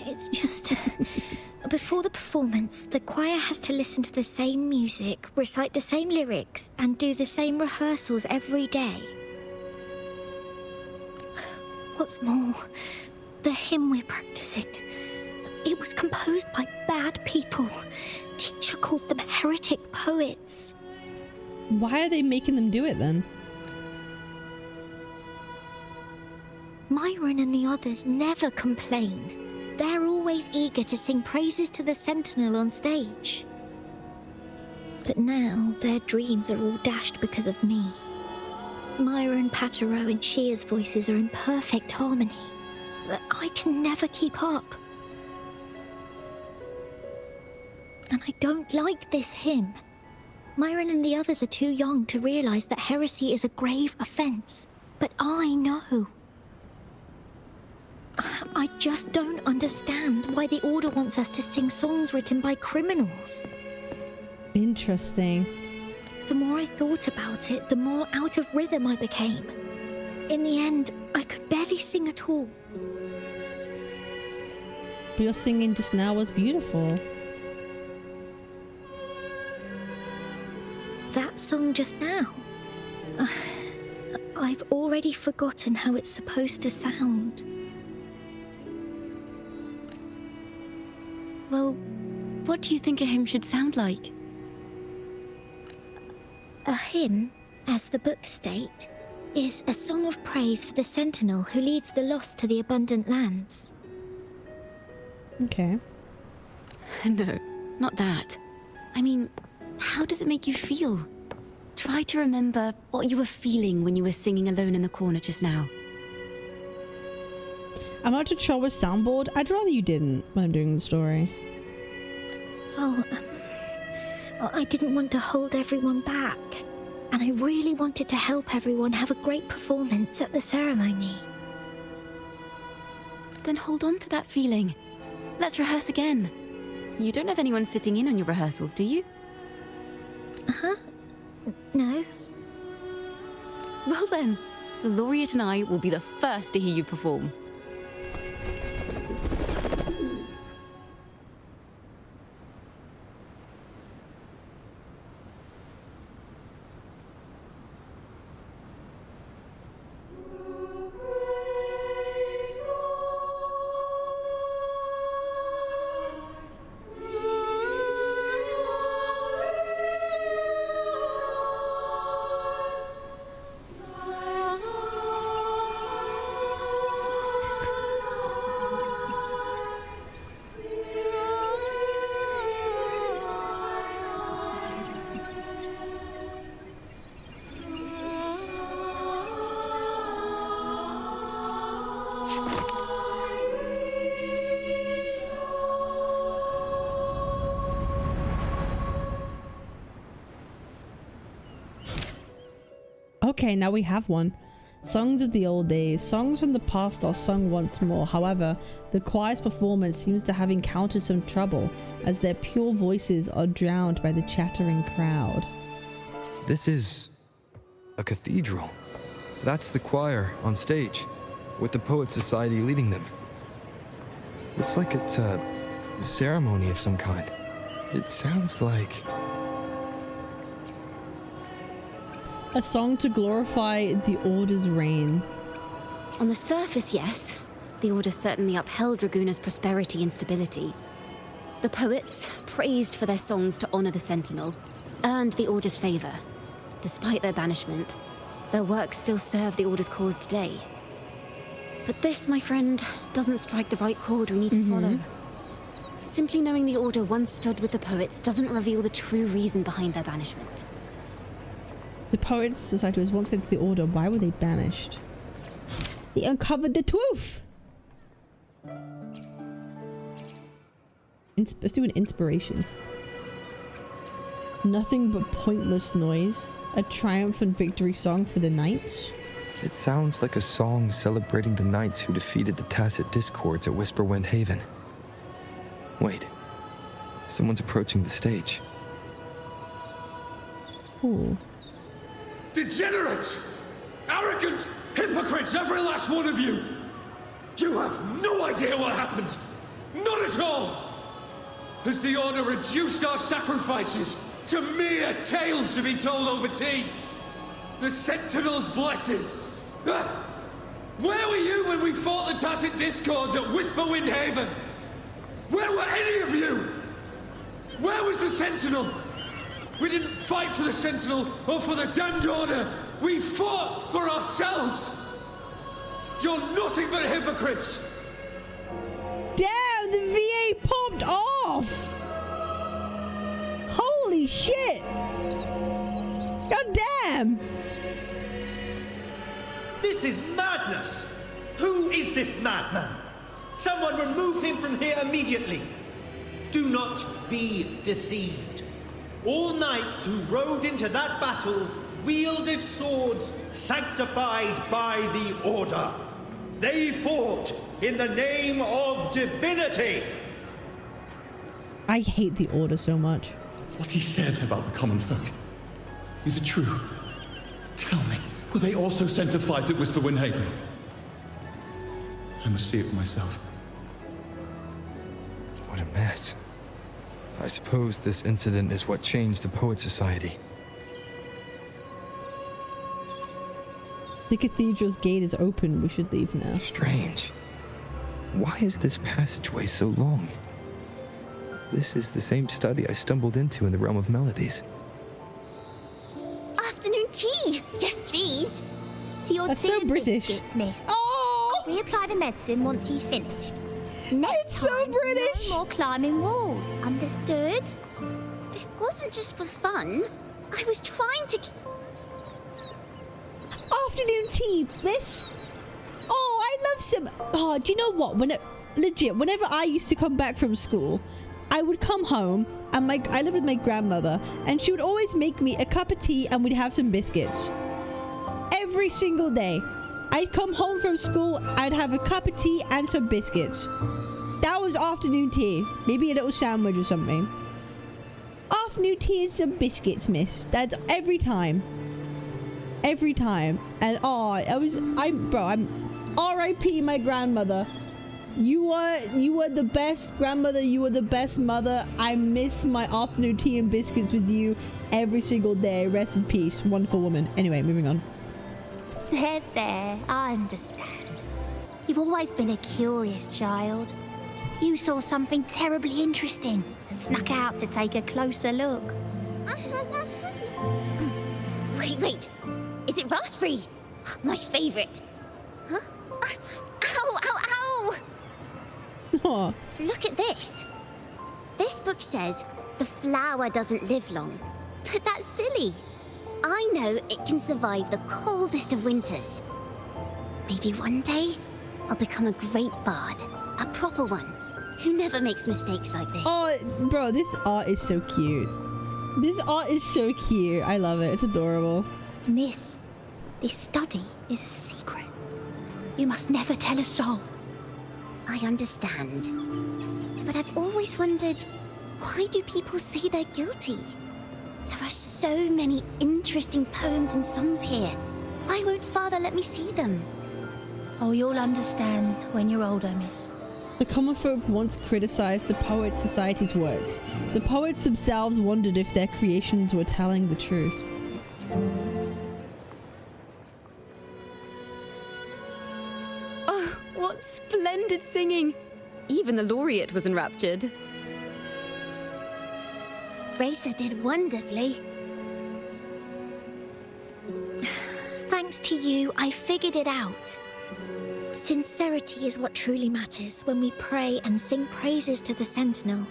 It's just... Before the performance, the choir has to listen to the same music, recite the same lyrics, and do the same rehearsals every day. What's more, the hymn we're practicing, it was composed by bad people. Teacher calls them heretic poets. Why are they making them do it then? Myron and the others never complain. They're always eager to sing praises to the Sentinel on stage. But now their dreams are all dashed because of me. Myron, Patero, and Shia's voices are in perfect harmony, but I can never keep up. And I don't like this hymn. Myron and the others are too young to realize that heresy is a grave offense, but I know. I just don't understand why the Order wants us to sing songs written by criminals. Interesting. The more I thought about it, the more out of rhythm I became. In the end, I could barely sing at all. But your singing just now was beautiful. That song just now. I've already forgotten how it's supposed to sound. Well, what do you think a hymn should sound like? A hymn, as the books state, is a song of praise for the Sentinel who leads the lost to the abundant lands. Okay. No, not that. I mean, how does it make you feel? Try to remember what you were feeling when you were singing alone in the corner just now. I'm about to try with soundboard. I'd rather you didn't when I'm doing the story. Oh, I didn't want to hold everyone back. And I really wanted to help everyone have a great performance at the ceremony. Then hold on to that feeling. Let's rehearse again. You don't have anyone sitting in on your rehearsals, do you? Uh-huh. No. Well then, the laureate and I will be the first to hear you perform. Okay, now we have one. Songs of the old days. Songs from the past are sung once more. However, the choir's performance seems to have encountered some trouble as their pure voices are drowned by the chattering crowd. This is a cathedral. That's the choir on stage, with the Poet Society leading them. Looks like it's a ceremony of some kind. It sounds like... a song to glorify the Order's reign. On the surface, yes. The Order certainly upheld Raguna's prosperity and stability. The poets, praised for their songs to honor the Sentinel, earned the Order's favor. Despite their banishment, their works still serve the Order's cause today. But this, my friend, doesn't strike the right chord we need to follow. Simply knowing the Order once stood with the poets doesn't reveal the true reason behind their banishment. The Poets Society was once connected to the Order. Why were they banished? They uncovered the truth! Let's do an inspiration. Nothing but pointless noise. A triumphant victory song for the knights. It sounds like a song celebrating the knights who defeated the Tacit Discords at Whisperwind Haven. Wait. Someone's approaching the stage. Ooh. Degenerates! Arrogant hypocrites, every last one of you! You have no idea what happened! Not at all! Has the Order reduced our sacrifices to mere tales to be told over tea? The Sentinel's blessing! Ah! Where were you when we fought the Tacit Discords at Whisperwind Haven? Where were any of you? Where was the Sentinel? We didn't fight for the Sentinel or for the damned Order. We fought for ourselves. You're nothing but hypocrites. Damn, the VA popped off. Holy shit. God damn. This is madness. Who is this madman? Someone remove him from here immediately. Do not be deceived. All knights who rode into that battle wielded swords sanctified by the Order. They fought in the name of divinity. I hate the Order so much. What he said about the common folk, is it true? Tell me, were they also sent to fight at Whisperwind Haven? I must see it for myself. What a mess. I suppose this incident is what changed the Poet Society. The cathedral's gate is open. We should leave now. Strange. Why is this passageway so long? This is the same study I stumbled into in the realm of melodies. Afternoon tea! Yes, please. Your That's tea so and British. biscuits, miss. Oh! Reapply the medicine once you've finished. Next It's so British. No more climbing walls. Understood? It wasn't just for fun. I was trying to... Afternoon tea, miss. Oh, I love some... Oh, do you know what? Whenever I used to come back from school, I would come home and I lived with my grandmother and she would always make me a cup of tea and we'd have some biscuits. Every single day. I'd come home from school, I'd have a cup of tea and some biscuits. That was afternoon tea. Maybe a little sandwich or something. Afternoon tea and some biscuits, miss. That's every time. Every time. And I'm R.I.P. my grandmother. You were the best grandmother, you were the best mother. I miss my afternoon tea and biscuits with you every single day. Rest in peace, wonderful woman. Anyway, moving on. There, I understand. You've always been a curious child. You saw something terribly interesting and snuck out to take a closer look. Wait. Is it raspberry? My favorite. Huh? Ow! Oh. Look at this. This book says the flower doesn't live long. But that's silly. I know it can survive the coldest of winters. Maybe one day I'll become a great bard. A proper one. Who never makes mistakes like this. Oh, bro, this art is so cute. This art is so cute. I love it. It's adorable. Miss, This study is a secret. You must never tell a soul. I understand. But I've always wondered, why do people say they're guilty? There are so many interesting poems and songs here. Why won't Father let me see them? Oh, you'll understand when you're older, miss. The common folk once criticized the Poets Society's works. The poets themselves wondered if their creations were telling the truth. Oh, what splendid singing! Even the laureate was enraptured. Racer did wonderfully. Thanks to you, I figured it out. Sincerity is what truly matters when we pray and sing praises to the Sentinel.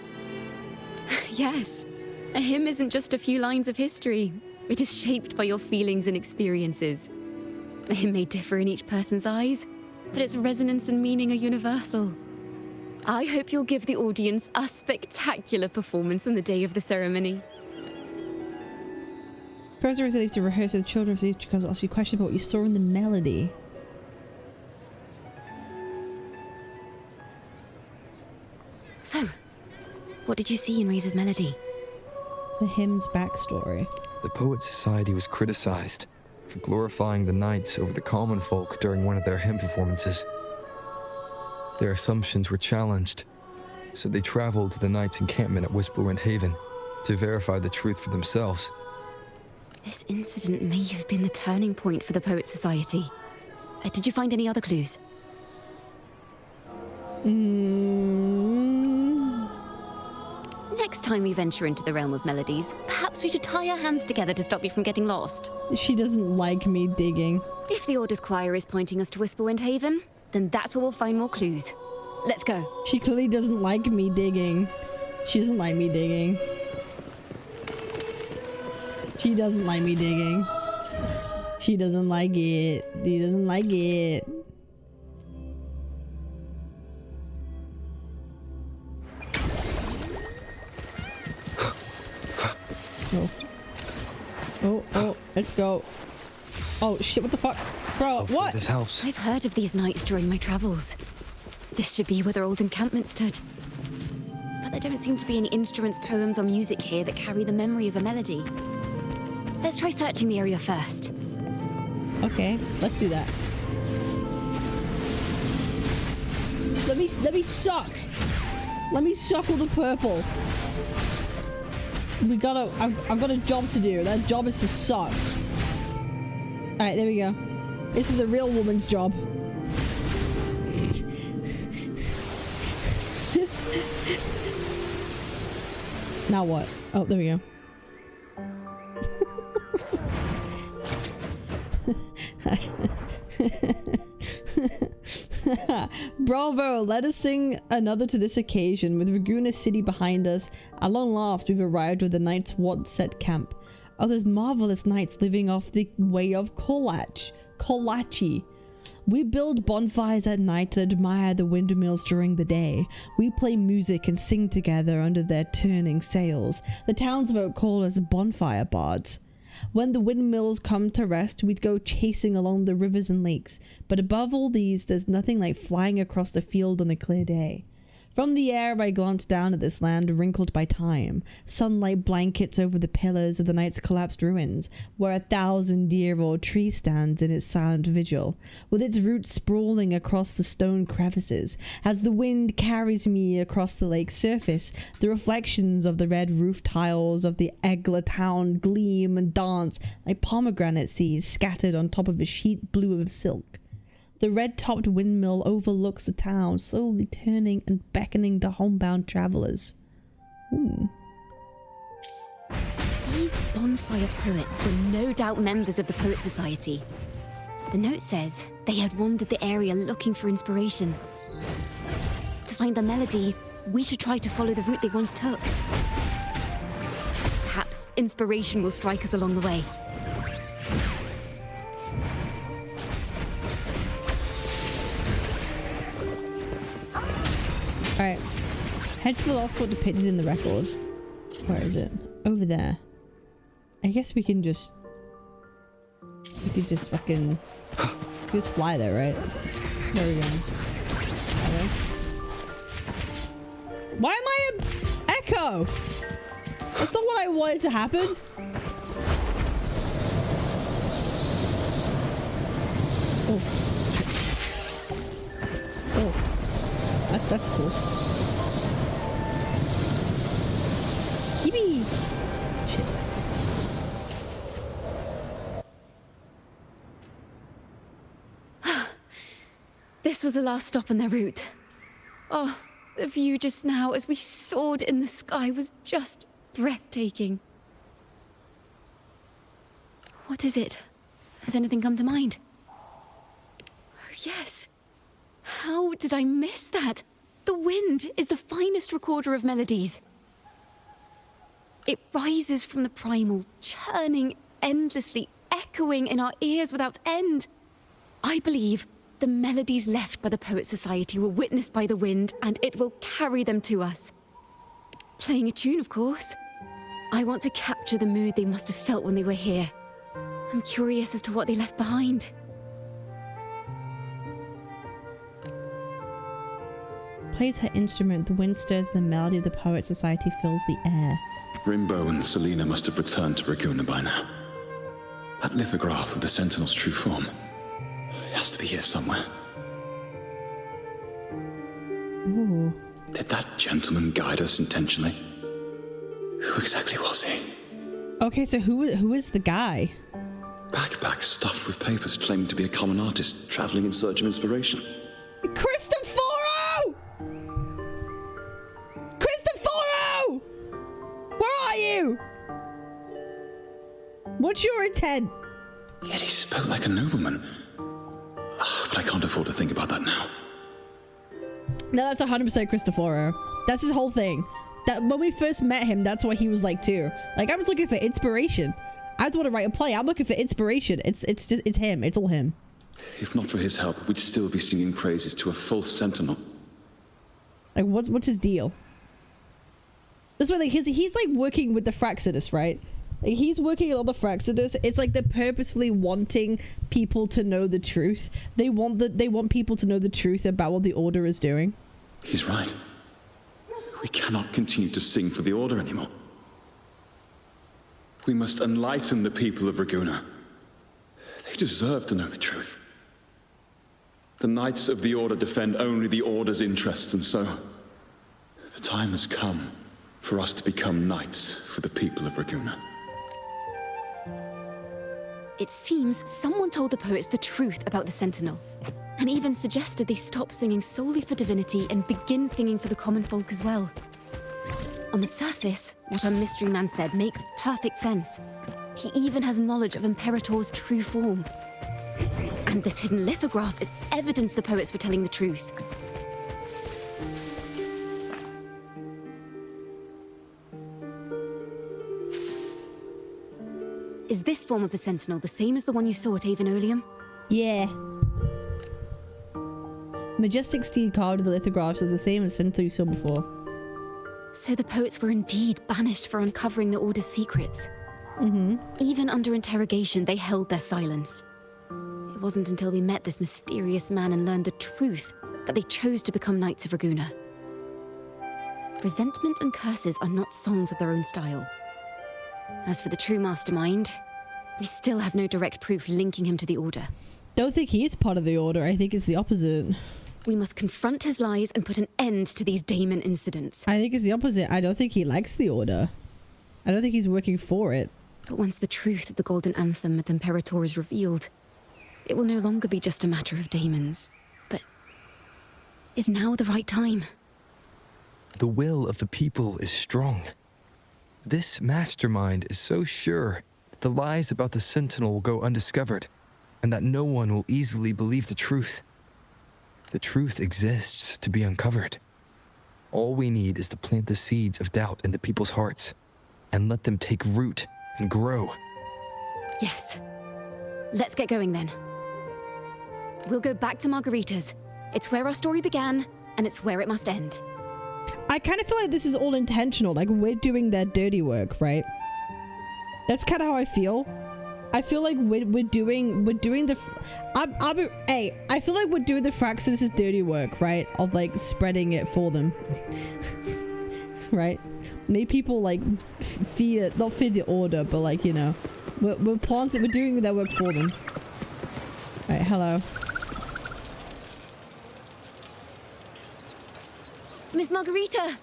Yes, a hymn isn't just a few lines of history. It is shaped by your feelings and experiences. A hymn may differ in each person's eyes, but its resonance and meaning are universal. I hope you'll give the audience a spectacular performance on the day of the ceremony. Professor is to rehearse with the children for each because ask you questions about what you saw in the melody. So, what did you see in Razor's melody? The hymn's backstory. The Poets Society was criticized for glorifying the knights over the common folk during one of their hymn performances. Their assumptions were challenged, so they traveled to the knights' encampment at Whisperwind Haven to verify the truth for themselves. This incident may have been the turning point for the Poets Society. Did you find any other clues? Next time we venture into the realm of melodies, perhaps we should tie our hands together to stop you from getting lost. She doesn't like me digging. If the Order's choir is pointing us to Whisperwind Haven, then that's where we'll find more clues. Let's go. She clearly doesn't like me digging. She doesn't like me digging. She doesn't like me digging. She doesn't like it. She doesn't like it. Oh, let's go. Oh shit, what the fuck? Bro, hopefully what? This helps. I've heard of these nights during my travels. This should be where their old encampment stood. But there don't seem to be any instruments, poems, or music here that carry the memory of a melody. Let's try searching the area first. Okay, let's do that. Let me suck. Let me suck all the purple. I've got a job to do. That job is to suck. Alright, there we go. This is the real woman's job. Now what? Oh, there we go. Bravo! Let us sing another to this occasion. With Raguena City behind us, at long last we've arrived where the knights once set camp. Others marvelous knights living off the way of Kolachi. We build bonfires at night and admire the windmills during the day. We play music and sing together under their turning sails. The townsfolk call us bonfire bards. When the windmills come to rest, we'd go chasing along the rivers and lakes. But above all these, there's nothing like flying across the field on a clear day. From the air, I glance down at this land wrinkled by time. Sunlight blankets over the pillars of the night's collapsed ruins, where 1,000-year-old tree stands in its silent vigil, with its roots sprawling across the stone crevices. As the wind carries me across the lake's surface, the reflections of the red roof tiles of the Egla town gleam and dance like pomegranate seeds scattered on top of a sheet blue of silk. The red-topped windmill overlooks the town, slowly turning and beckoning to homebound travelers. These bonfire poets were no doubt members of the Poets Society. The note says they had wandered the area looking for inspiration. To find the melody, we should try to follow the route they once took. Perhaps inspiration will strike us along the way. Alright. Head to the last spot depicted in the record. Where is it? Over there. I guess we can just... You could just fucking just fly there, right? There we go. Okay. Why am I an echo? That's not what I wanted to happen. Oh. Oh. That's cool. Yippee! Shit. This was the last stop on their route. Oh, the view just now as we soared in the sky was just breathtaking. What is it? Has anything come to mind? Oh, yes. How did I miss that? The wind is the finest recorder of melodies. It rises from the primal, churning endlessly, echoing in our ears without end. I believe the melodies left by the Poet Society were witnessed by the wind, and it will carry them to us. Playing a tune, of course. I want to capture the mood they must have felt when they were here. I'm curious as to what they left behind. Plays her instrument, the wind stirs the melody of the Poet Society fills the air. Rimbo and Selena must have returned to Raguna by now. That lithograph of the Sentinel's true form. It has to be here somewhere. Ooh. Did that gentleman guide us intentionally? Who exactly was he? Okay, so who is the guy? Backpack stuffed with papers claiming to be a common artist traveling in search of inspiration. Cristoforo! Cristoforo! Where are you? What's your intent? Yet he spoke like a nobleman. But I can't afford to think about that now. No, that's 100% Cristoforo. That's his whole thing. That when we first met him, that's what he was like too. Like, I was looking for inspiration. I just want to write a play. I'm looking for inspiration. It's him. It's all him. If not for his help, we'd still be singing praises to a false sentinel. Like, what's his deal? This way, like, he's like working with the Fraxidus, right? Like, he's working on the Fraxidus. It's like they're purposefully wanting people to know the truth. They want people to know the truth about what the Order is doing. He's right. We cannot continue to sing for the Order anymore. We must enlighten the people of Raguna. They deserve to know the truth. The Knights of the Order defend only the Order's interests, and so the time has come for us to become knights for the people of Raguna. It seems someone told the poets the truth about the Sentinel, and even suggested they stop singing solely for divinity and begin singing for the common folk as well. On the surface, what our mystery man said makes perfect sense. He even has knowledge of Imperator's true form. And this hidden lithograph is evidence the poets were telling the truth. Is this form of the Sentinel the same as the one you saw at Avenolium? Yeah. Majestic steed carved in the lithographs is the same as Sentinel you saw before. So the poets were indeed banished for uncovering the Order's secrets. Even under interrogation, they held their silence. It wasn't until they met this mysterious man and learned the truth that they chose to become Knights of Raguna. Resentment and curses are not songs of their own style. As for the true mastermind, we still have no direct proof linking him to the Order. Don't think he is part of the Order. I think it's the opposite. We must confront his lies and put an end to these Damon incidents. I think it's the opposite. I don't think he likes the Order. I don't think he's working for it. But once the truth of the Golden Anthem at Imperator is revealed, it will no longer be just a matter of daemons. But is now the right time? The will of the people is strong. This mastermind is so sure that the lies about the Sentinel will go undiscovered, and that no one will easily believe the truth. The truth exists to be uncovered. All we need is to plant the seeds of doubt in the people's hearts, and let them take root and grow. Yes. Let's get going then. We'll go back to Margarita's. It's where our story began, and it's where it must end. I kind of feel like this is all intentional. Like, we're doing their dirty work, right? That's kind of how I feel. I feel like we're doing the. I feel like we're doing the Fraxis' dirty work, right? Of like spreading it for them, right? Maybe people like not fear the order, but like, you know, we're doing their work for them. All right, hello. Miss Margarita!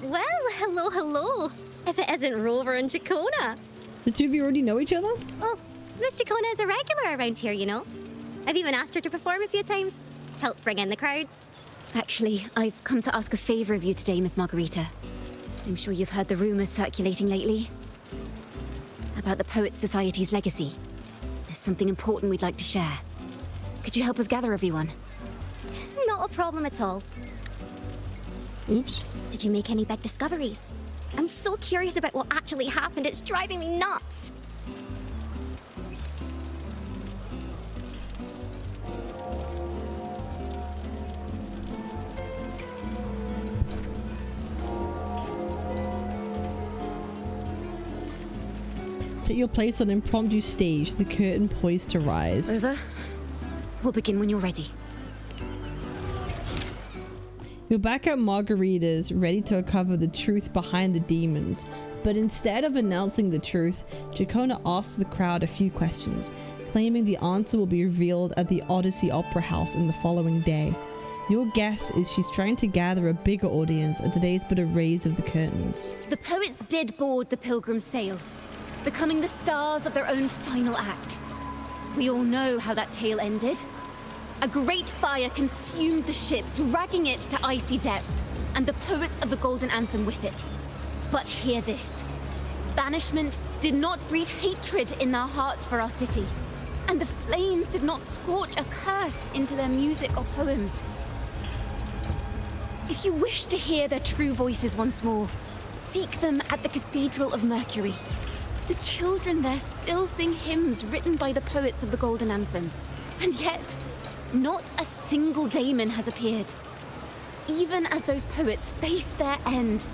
Well, hello. If it isn't Rover and Ciaccona. The two of you already know each other? Oh, Miss Ciaccona is a regular around here, you know. I've even asked her to perform a few times. Helps bring in the crowds. Actually, I've come to ask a favor of you today, Miss Margarita. I'm sure you've heard the rumors circulating lately about the Poets Society's legacy. There's something important we'd like to share. Could you help us gather everyone? Not a problem at all. Oops. Did you make any big discoveries? I'm so curious about what actually happened. It's driving me nuts. Take your place on impromptu stage, the curtain poised to rise. Over. We'll begin when you're ready. You're back at Margarita's, ready to uncover the truth behind the demons. But instead of announcing the truth, Ciaccona asks the crowd a few questions, claiming the answer will be revealed at the Odyssey Opera House in the following day. Your guess is she's trying to gather a bigger audience, and today's but a raise of the curtains. The poets did board the Pilgrim's Sail, becoming the stars of their own final act. We all know how that tale ended. A great fire consumed the ship, dragging it to icy depths, and the poets of the Golden Anthem with it. But hear this. Banishment did not breed hatred in their hearts for our city, and the flames did not scorch a curse into their music or poems. If you wish to hear their true voices once more, seek them at the Cathedral of Mercury. The children there still sing hymns written by the poets of the Golden Anthem, and yet not a single daemon has appeared. Even as those poets faced their end.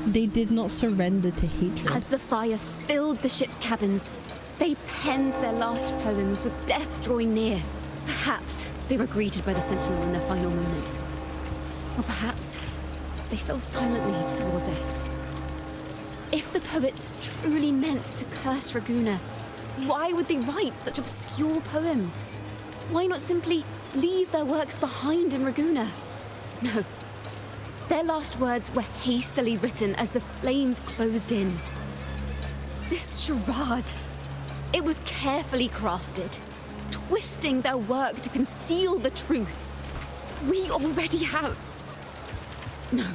They did not surrender to hatred. As the fire filled the ship's cabins, they penned their last poems with death drawing near. Perhaps they were greeted by the Sentinel in their final moments. Or perhaps they fell silently toward death. If the poets truly meant to curse Ragusa, why would they write such obscure poems? Why not simply leave their works behind in Ragusa? No. Their last words were hastily written as the flames closed in. This charade, it was carefully crafted, twisting their work to conceal the truth. We already have... No.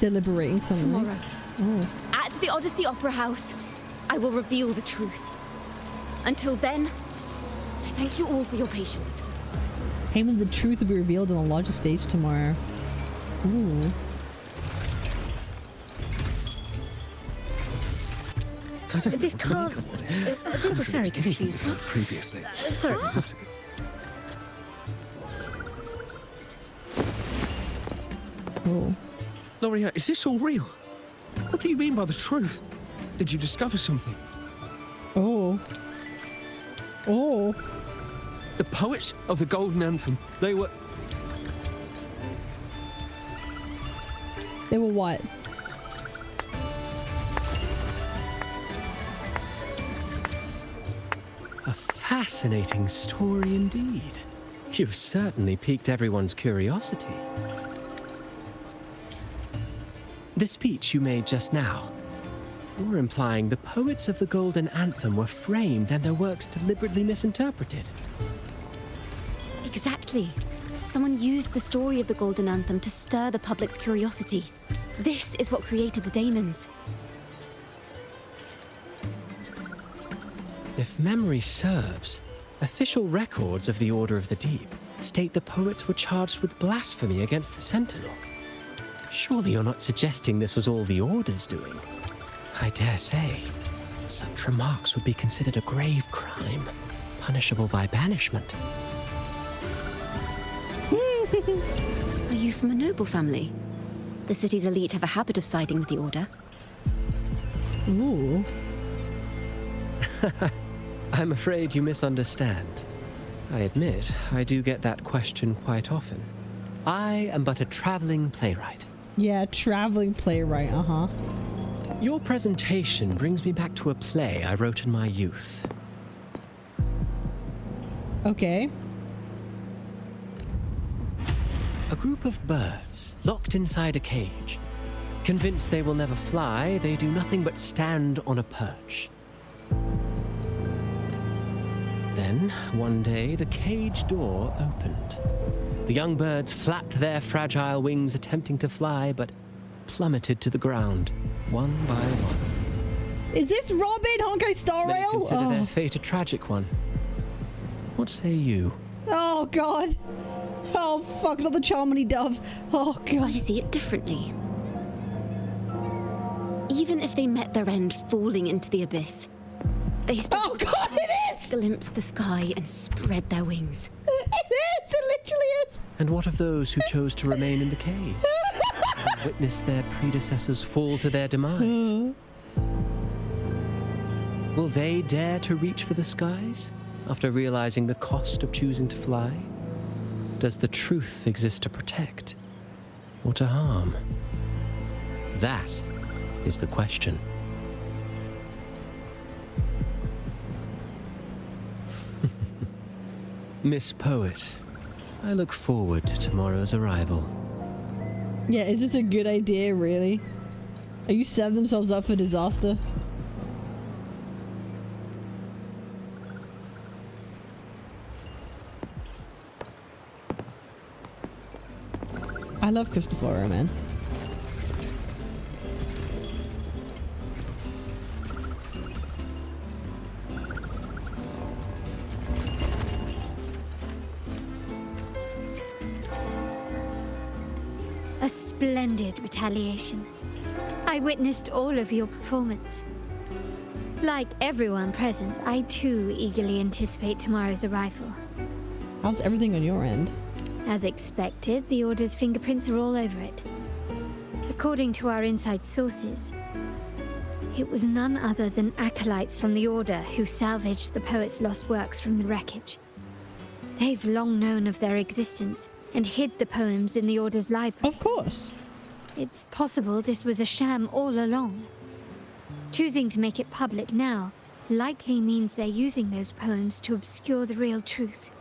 Deliberating something. Tomorrow. Oh. At the Odyssey Opera House, I will reveal the truth. Until then, I thank you all for your patience. Haman, the truth will be revealed on a larger stage tomorrow. Ooh. This can't... this is very confusing. Previously. Sorry. Oh. Loria, is this all real? What do you mean by the truth? Did you discover something? Oh. Oh. The poets of the Golden Anthem, they were... They were what? A fascinating story indeed. You've certainly piqued everyone's curiosity. The speech you made just now, you're implying the poets of the Golden Anthem were framed and their works deliberately misinterpreted. Exactly. Someone used the story of the Golden Anthem to stir the public's curiosity. This is what created the daemons. If memory serves, official records of the Order of the Deep state the poets were charged with blasphemy against the Sentinel. Surely you're not suggesting this was all the Order's doing? I dare say, such remarks would be considered a grave crime, punishable by banishment. Are you from a noble family? The city's elite have a habit of siding with the Order. Ooh. I'm afraid you misunderstand. I admit, I do get that question quite often. I am but a traveling playwright. Yeah, traveling playwright, uh-huh. Your presentation brings me back to a play I wrote in my youth. Okay. A group of birds locked inside a cage. Convinced they will never fly, they do nothing but stand on a perch. Then, one day, the cage door opened. The young birds flapped their fragile wings, attempting to fly, but plummeted to the ground, one by one. Is this Robin Honkai Star Rail? Many consider their fate a tragic one. What say you? Oh, God. Oh, fuck, not the Charmony Dove. Oh, God. I see it differently. Even if they met their end falling into the abyss, they still glimpse the sky and spread their wings. It is! It literally is! And what of those who chose to remain in the cave and witness their predecessors fall to their demise? Will they dare to reach for the skies after realizing the cost of choosing to fly? Does the truth exist to protect or to harm? That is the question. Miss Poet, I look forward to tomorrow's arrival. Yeah, is this a good idea, really? Are you setting themselves up for disaster? I love Cristoforo, man. A splendid retaliation. I witnessed all of your performance. Like everyone present, I too eagerly anticipate tomorrow's arrival. How's everything on your end? As expected, the Order's fingerprints are all over it. According to our inside sources, it was none other than acolytes from the Order who salvaged the poet's lost works from the wreckage. They've long known of their existence and hid the poems in the Order's library. Of course. It's possible this was a sham all along. Choosing to make it public now likely means they're using those poems to obscure the real truth.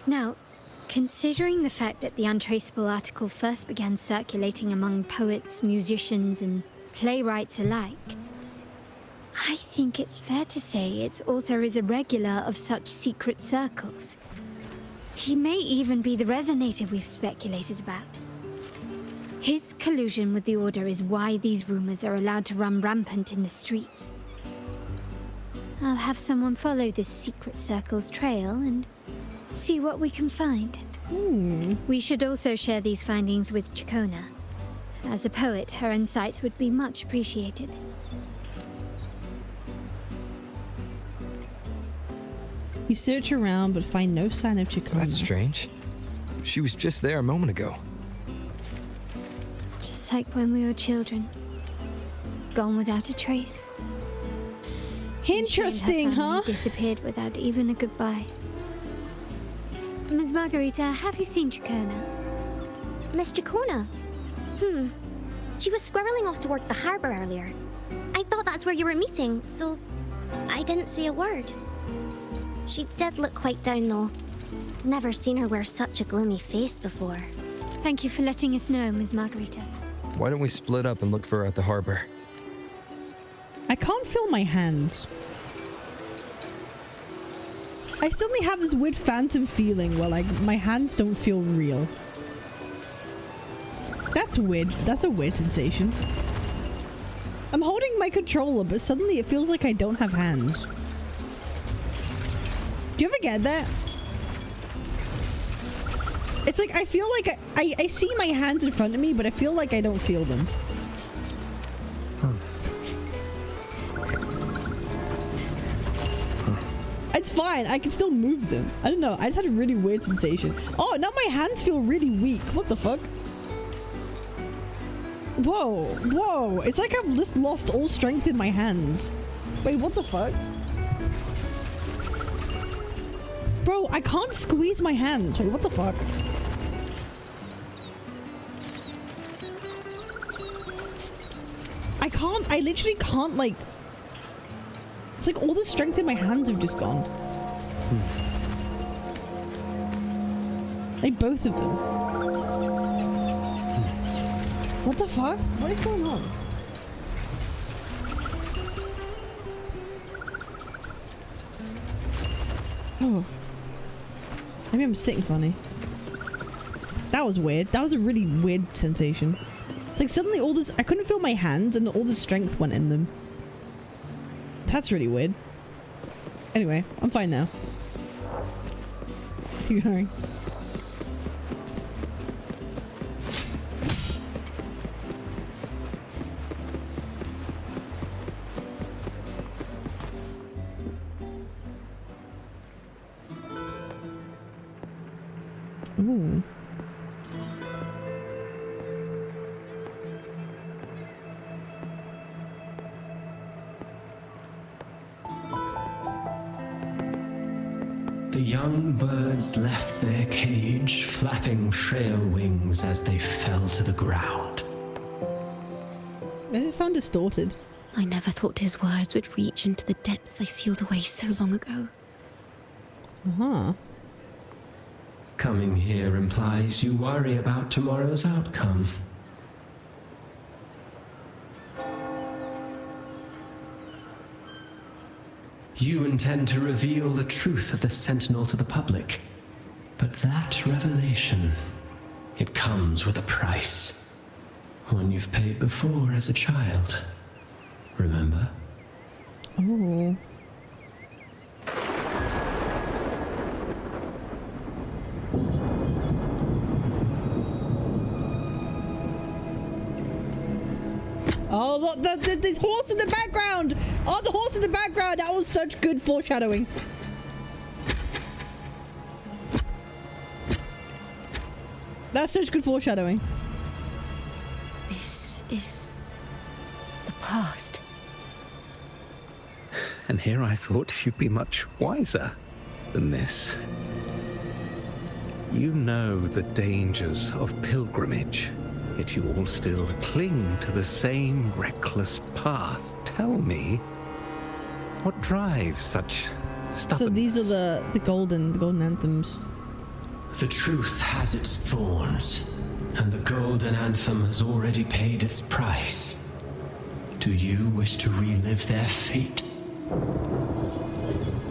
Now, considering the fact that the untraceable article first began circulating among poets, musicians, and playwrights alike, I think it's fair to say its author is a regular of such secret circles. He may even be the resonator we've speculated about. His collusion with the Order is why these rumors are allowed to run rampant in the streets. I'll have someone follow this secret circle's trail and see what we can find. We should also share these findings with Ciaccona. As a poet, her insights would be much appreciated. You search around but find no sign of Ciaccona. That's strange. She was just there a moment ago. Just like when we were children. Gone without a trace. Interesting, huh? Disappeared without even a goodbye. Ms. Margarita, have you seen Ciaccona? Miss Ciaccona? She was squirreling off towards the harbor earlier. I thought that's where you were meeting, so I didn't say a word. She did look quite down, though. Never seen her wear such a gloomy face before. Thank you for letting us know, Ms. Margarita. Why don't we split up and look for her at the harbor? I can't feel my hands. I suddenly have this weird phantom feeling where, like, my hands don't feel real. That's weird. That's a weird sensation. I'm holding my controller, but suddenly it feels like I don't have hands. Do you ever get that? It's like I feel like I see my hands in front of me, but I feel like I don't feel them. It's fine. I can still move them. I don't know. I just had a really weird sensation. Oh, now my hands feel really weak. What the fuck? Whoa, whoa. It's like I've just lost all strength in my hands. Wait, what the fuck? Bro, I can't squeeze my hands. Wait, what the fuck? I literally can't, like... It's like all the strength in my hands have just gone. Like both of them. What the fuck? What is going on? Oh. Maybe I'm sitting funny. That was weird. That was a really weird sensation. It's like suddenly all this... I couldn't feel my hands and all the strength went in them. That's really weird. Anyway, I'm fine now. Let's keep going. Ooh. The young birds left their cage, flapping frail wings as they fell to the ground. Does it sound distorted? I never thought his words would reach into the depths I sealed away so long ago. Uh-huh. Coming here implies you worry about tomorrow's outcome. You intend to reveal the truth of the Sentinel to the public. But that revelation, it comes with a price. One you've paid before as a child. Remember? Oh. Oh, look, the horse in the background! Oh, the horse in the background! That was such good foreshadowing. That's such good foreshadowing. This is the past. And here I thought you'd be much wiser than this. You know the dangers of pilgrimage, yet you all still cling to the same reckless path. Tell me, what drives such stubbornness? So these are the golden anthems. The truth has its thorns, and the golden anthem has already paid its price. Do you wish to relive their fate?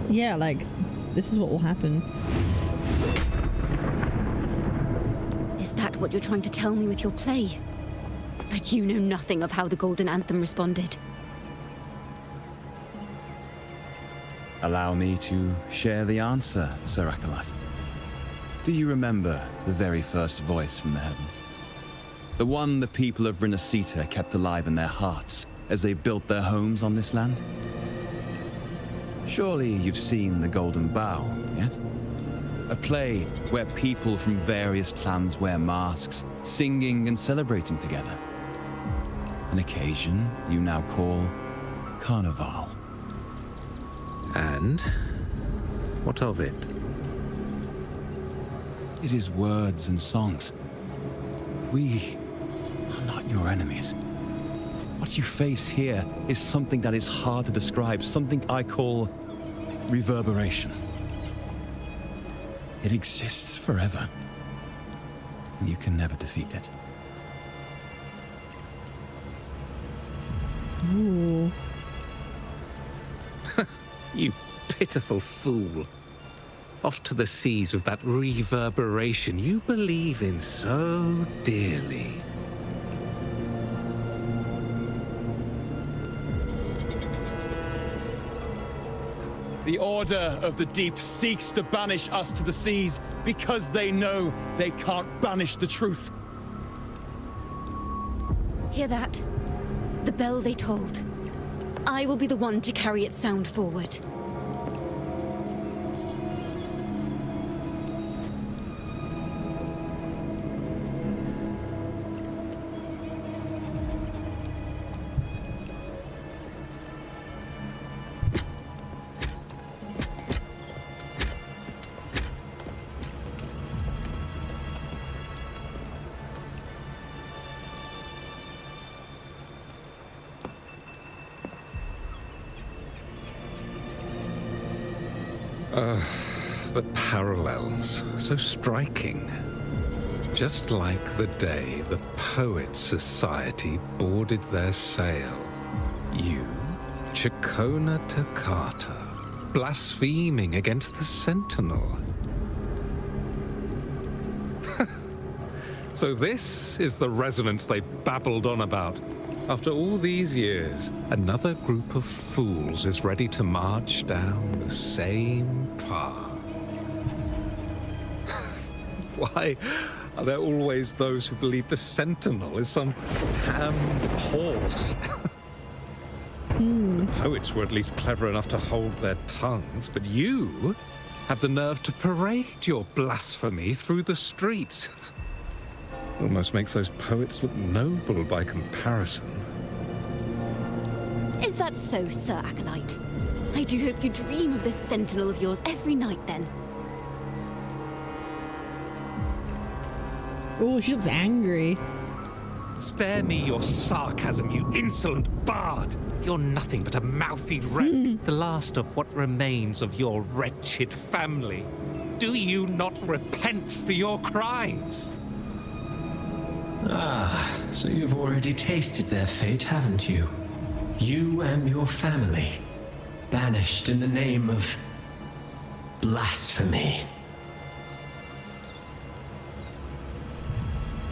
Yeah, like, this is what will happen. Is that what you're trying to tell me with your play? But you know nothing of how the Golden Anthem responded. Allow me to share the answer, Sir Acolyte. Do you remember the very first voice from the heavens? The one the people of Renacita kept alive in their hearts as they built their homes on this land? Surely you've seen The Golden Bough, yes? A play where people from various clans wear masks, singing and celebrating together. An occasion you now call Carnival. And what of it? It is words and songs. We are not your enemies. What you face here is something that is hard to describe, something I call reverberation. It exists forever, and you can never defeat it. Ooh. You pitiful fool. Off to the seas with that reverberation you believe in so dearly. The Order of the Deep seeks to banish us to the seas because they know they can't banish the truth. Hear that? The bell they tolled. I will be the one to carry its sound forward. The parallels, so striking. Just like the day the Poets Society boarded their sail. You, Ciaccona Toccata, blaspheming against the Sentinel. So this is the resonance they babbled on about. After all these years, another group of fools is ready to march down the same path. Why are there always those who believe the Sentinel is some damn horse? The poets were at least clever enough to hold their tongues, but you have the nerve to parade your blasphemy through the streets. Almost makes those poets look noble by comparison. Is that so, Sir Acolyte? I do hope you dream of this Sentinel of yours every night, then. Oh, she looks angry. Spare me your sarcasm, you insolent bard! You're nothing but a mouthy wreck, the last of what remains of your wretched family. Do you not repent for your crimes? Ah, so you've already tasted their fate, haven't you? You and your family, banished in the name of blasphemy.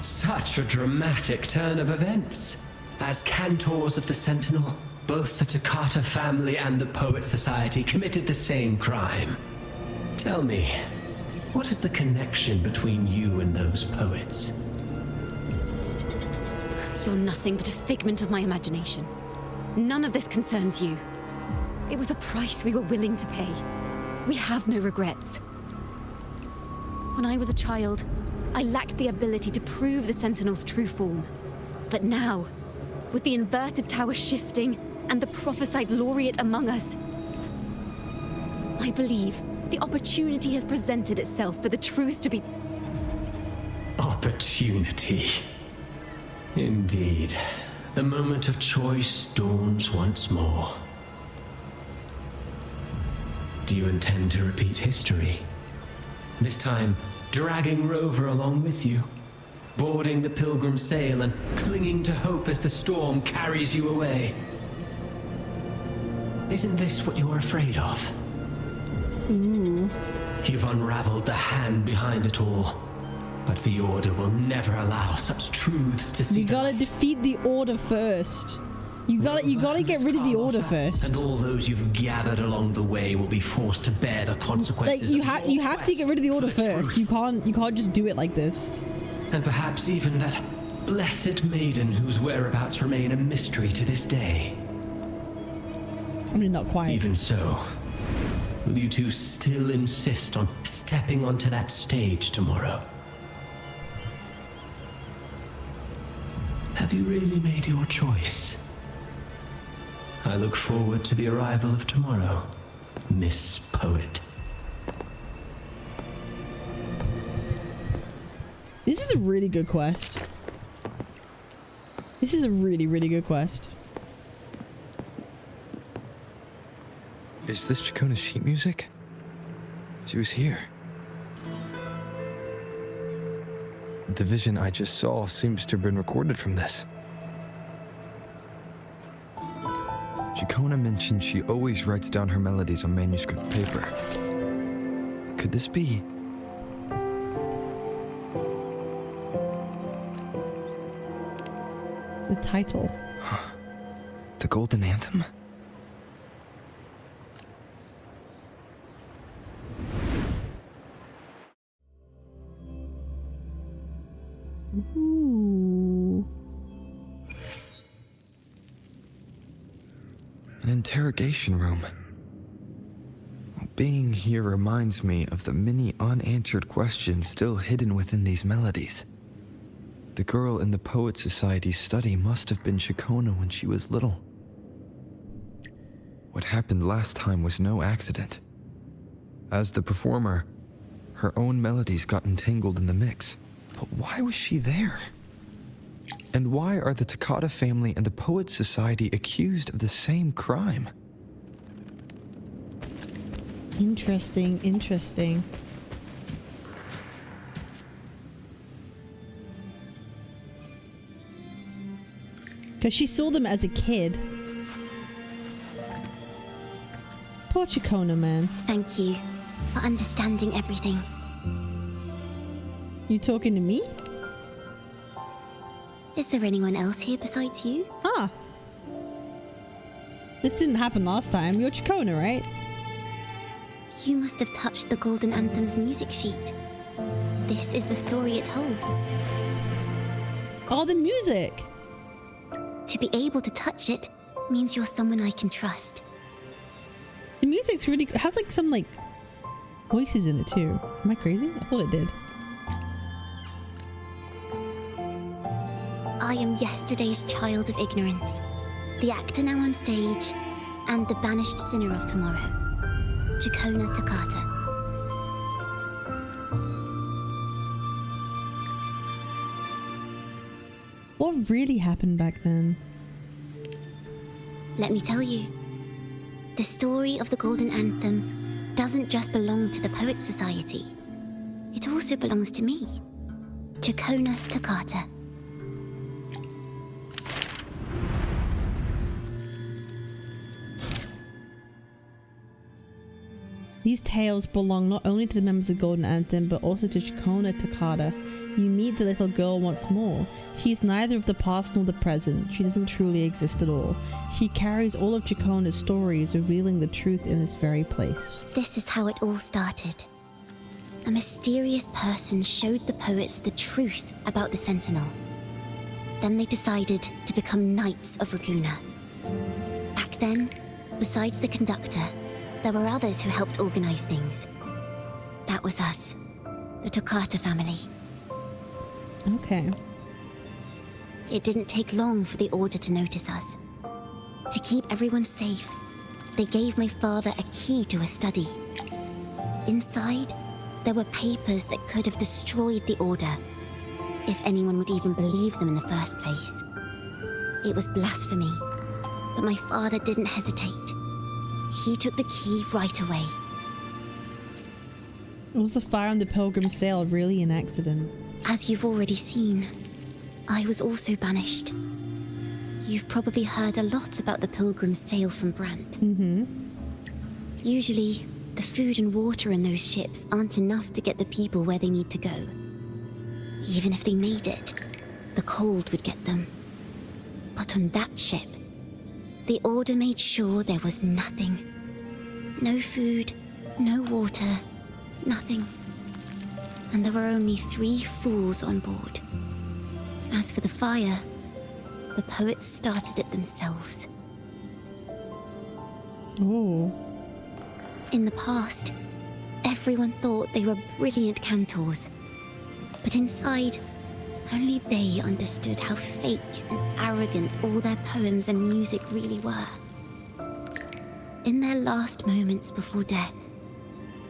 Such a dramatic turn of events. As cantors of the Sentinel, both the Toccata family and the Poet Society committed the same crime. Tell me, what is the connection between you and those poets? You're nothing but a figment of my imagination. None of this concerns you. It was a price we were willing to pay. We have no regrets. When I was a child, I lacked the ability to prove the Sentinel's true form. But now, with the inverted tower shifting and the prophesied laureate among us, I believe the opportunity has presented itself for the truth to be... Opportunity. Indeed. The moment of choice dawns once more. Do you intend to repeat history? This time, dragging Rover along with you, boarding the pilgrim sail and clinging to hope as the storm carries you away. Isn't this what you're afraid of? Ooh. You've unraveled the hand behind it all, but the Order will never allow such truths to see. You gotta defeat the Order first. You gotta get rid of the Order first. And all those you've gathered along the way will be forced to bear the consequences. Like you have to get rid of the Order first. You can't just do it like this. And perhaps even that blessed maiden whose whereabouts remain a mystery to this day. I mean, not quite. Even so, will you two still insist on stepping onto that stage tomorrow? Have you really made your choice? I look forward to the arrival of tomorrow, Miss Poet. This is a really good quest. This is a really, really good quest. Is this Ciaccona's sheet music? She was here. The vision I just saw seems to have been recorded from this. Ciaccona mentioned she always writes down her melodies on manuscript paper. Could this be? The title. The Golden Anthem? Ooh. An interrogation room. Being here reminds me of the many unanswered questions still hidden within these melodies. The girl in the Poet Society's study must have been Ciaccona when she was little. What happened last time was no accident. As the performer, her own melodies got entangled in the mix. But why was she there? And why are the Toccata family and the Poet Society accused of the same crime? Interesting, interesting. Because she saw them as a kid. Poor Ciaccona, man. Thank you for understanding everything. You talking to me? Is there anyone else here besides you? Ah. This didn't happen last time. You're Ciaccona, right? You must have touched the Golden Anthem's music sheet. This is the story it holds. Oh, the music! To be able to touch it means you're someone I can trust. The music's really... It has like some like voices in it too. Am I crazy? I thought it did. I am yesterday's child of ignorance, the actor now on stage, and the banished sinner of tomorrow. Ciaccona Toccata. What really happened back then? Let me tell you. The story of the Golden Anthem doesn't just belong to the Poets Society. It also belongs to me, Ciaccona Toccata. These tales belong not only to the members of the Golden Anthem, but also to Ciaccona Toccata. You meet the little girl once more. She is neither of the past nor the present. She doesn't truly exist at all. She carries all of Ciaccona's stories, revealing the truth in this very place. This is how it all started. A mysterious person showed the poets the truth about the Sentinel. Then they decided to become Knights of Raguena. Back then, besides the conductor, there were others who helped organize things. That was us, the Toccata family. Okay. It didn't take long for the Order to notice us. To keep everyone safe, they gave my father a key to a study. Inside, there were papers that could have destroyed the Order, if anyone would even believe them in the first place. It was blasphemy, but my father didn't hesitate. He took the key right away. Was the fire on the Pilgrim's Sail really an accident? As you've already seen, I was also banished. You've probably heard a lot about the Pilgrim's Sail from Brant. Mm-hmm. Usually, the food and water in those ships aren't enough to get the people where they need to go. Even if they made it, the cold would get them. But on that ship, the Order made sure there was nothing. No food, no water, nothing. And there were only 3 fools on board. As for the fire, the poets started it themselves. Ooh. In the past, everyone thought they were brilliant cantors. But inside, only they understood how fake and arrogant all their poems and music really were. In their last moments before death,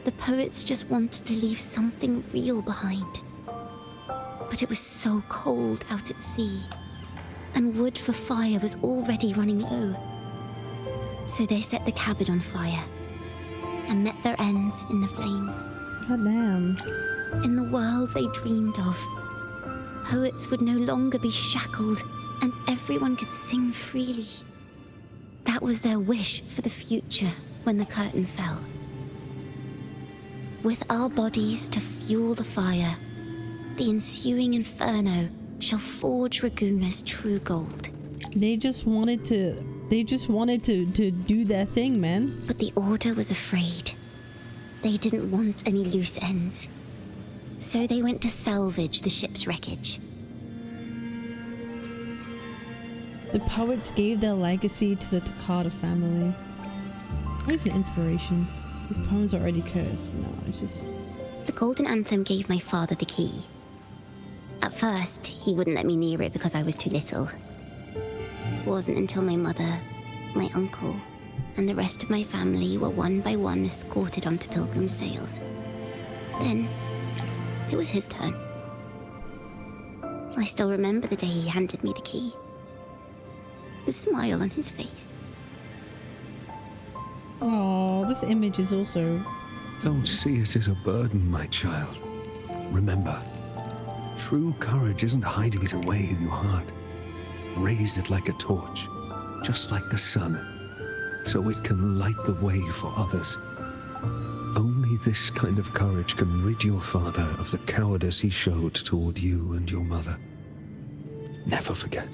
the poets just wanted to leave something real behind. But it was so cold out at sea, and wood for fire was already running low. So they set the cabin on fire, and met their ends in the flames. God damn. In the world they dreamed of, poets would no longer be shackled, and everyone could sing freely. That was their wish for the future when the curtain fell. With our bodies to fuel the fire, the ensuing inferno shall forge Raguena's true gold. They just wanted to do their thing, man. But the Order was afraid. They didn't want any loose ends. So they went to salvage the ship's wreckage. The poets gave their legacy to the Toccata family. Where's an inspiration? These poems are already cursed. No, it's just... The Golden Anthem gave my father the key. At first, he wouldn't let me near it because I was too little. It wasn't until my mother, my uncle, and the rest of my family were one by one escorted onto Pilgrim's sails. Then, it was his turn. I still remember the day he handed me the key. The smile on his face. Oh, this image is also... Don't see it as a burden, my child. Remember, true courage isn't hiding it away in your heart. Raise it like a torch, just like the sun, so it can light the way for others. Only this kind of courage can rid your father of the cowardice he showed toward you and your mother. Never forget,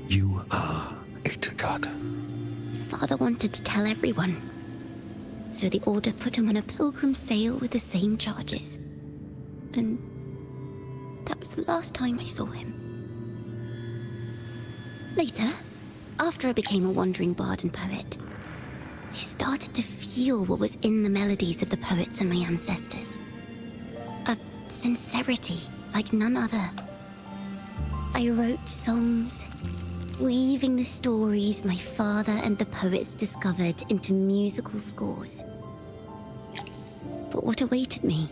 you are a Ciaccona. Father wanted to tell everyone, so the Order put him on a pilgrim sail with the same charges. And that was the last time I saw him. Later, after I became a wandering bard and poet, I started to feel what was in the melodies of the poets and my ancestors. A sincerity like none other. I wrote songs, weaving the stories my father and the poets discovered into musical scores. But what awaited me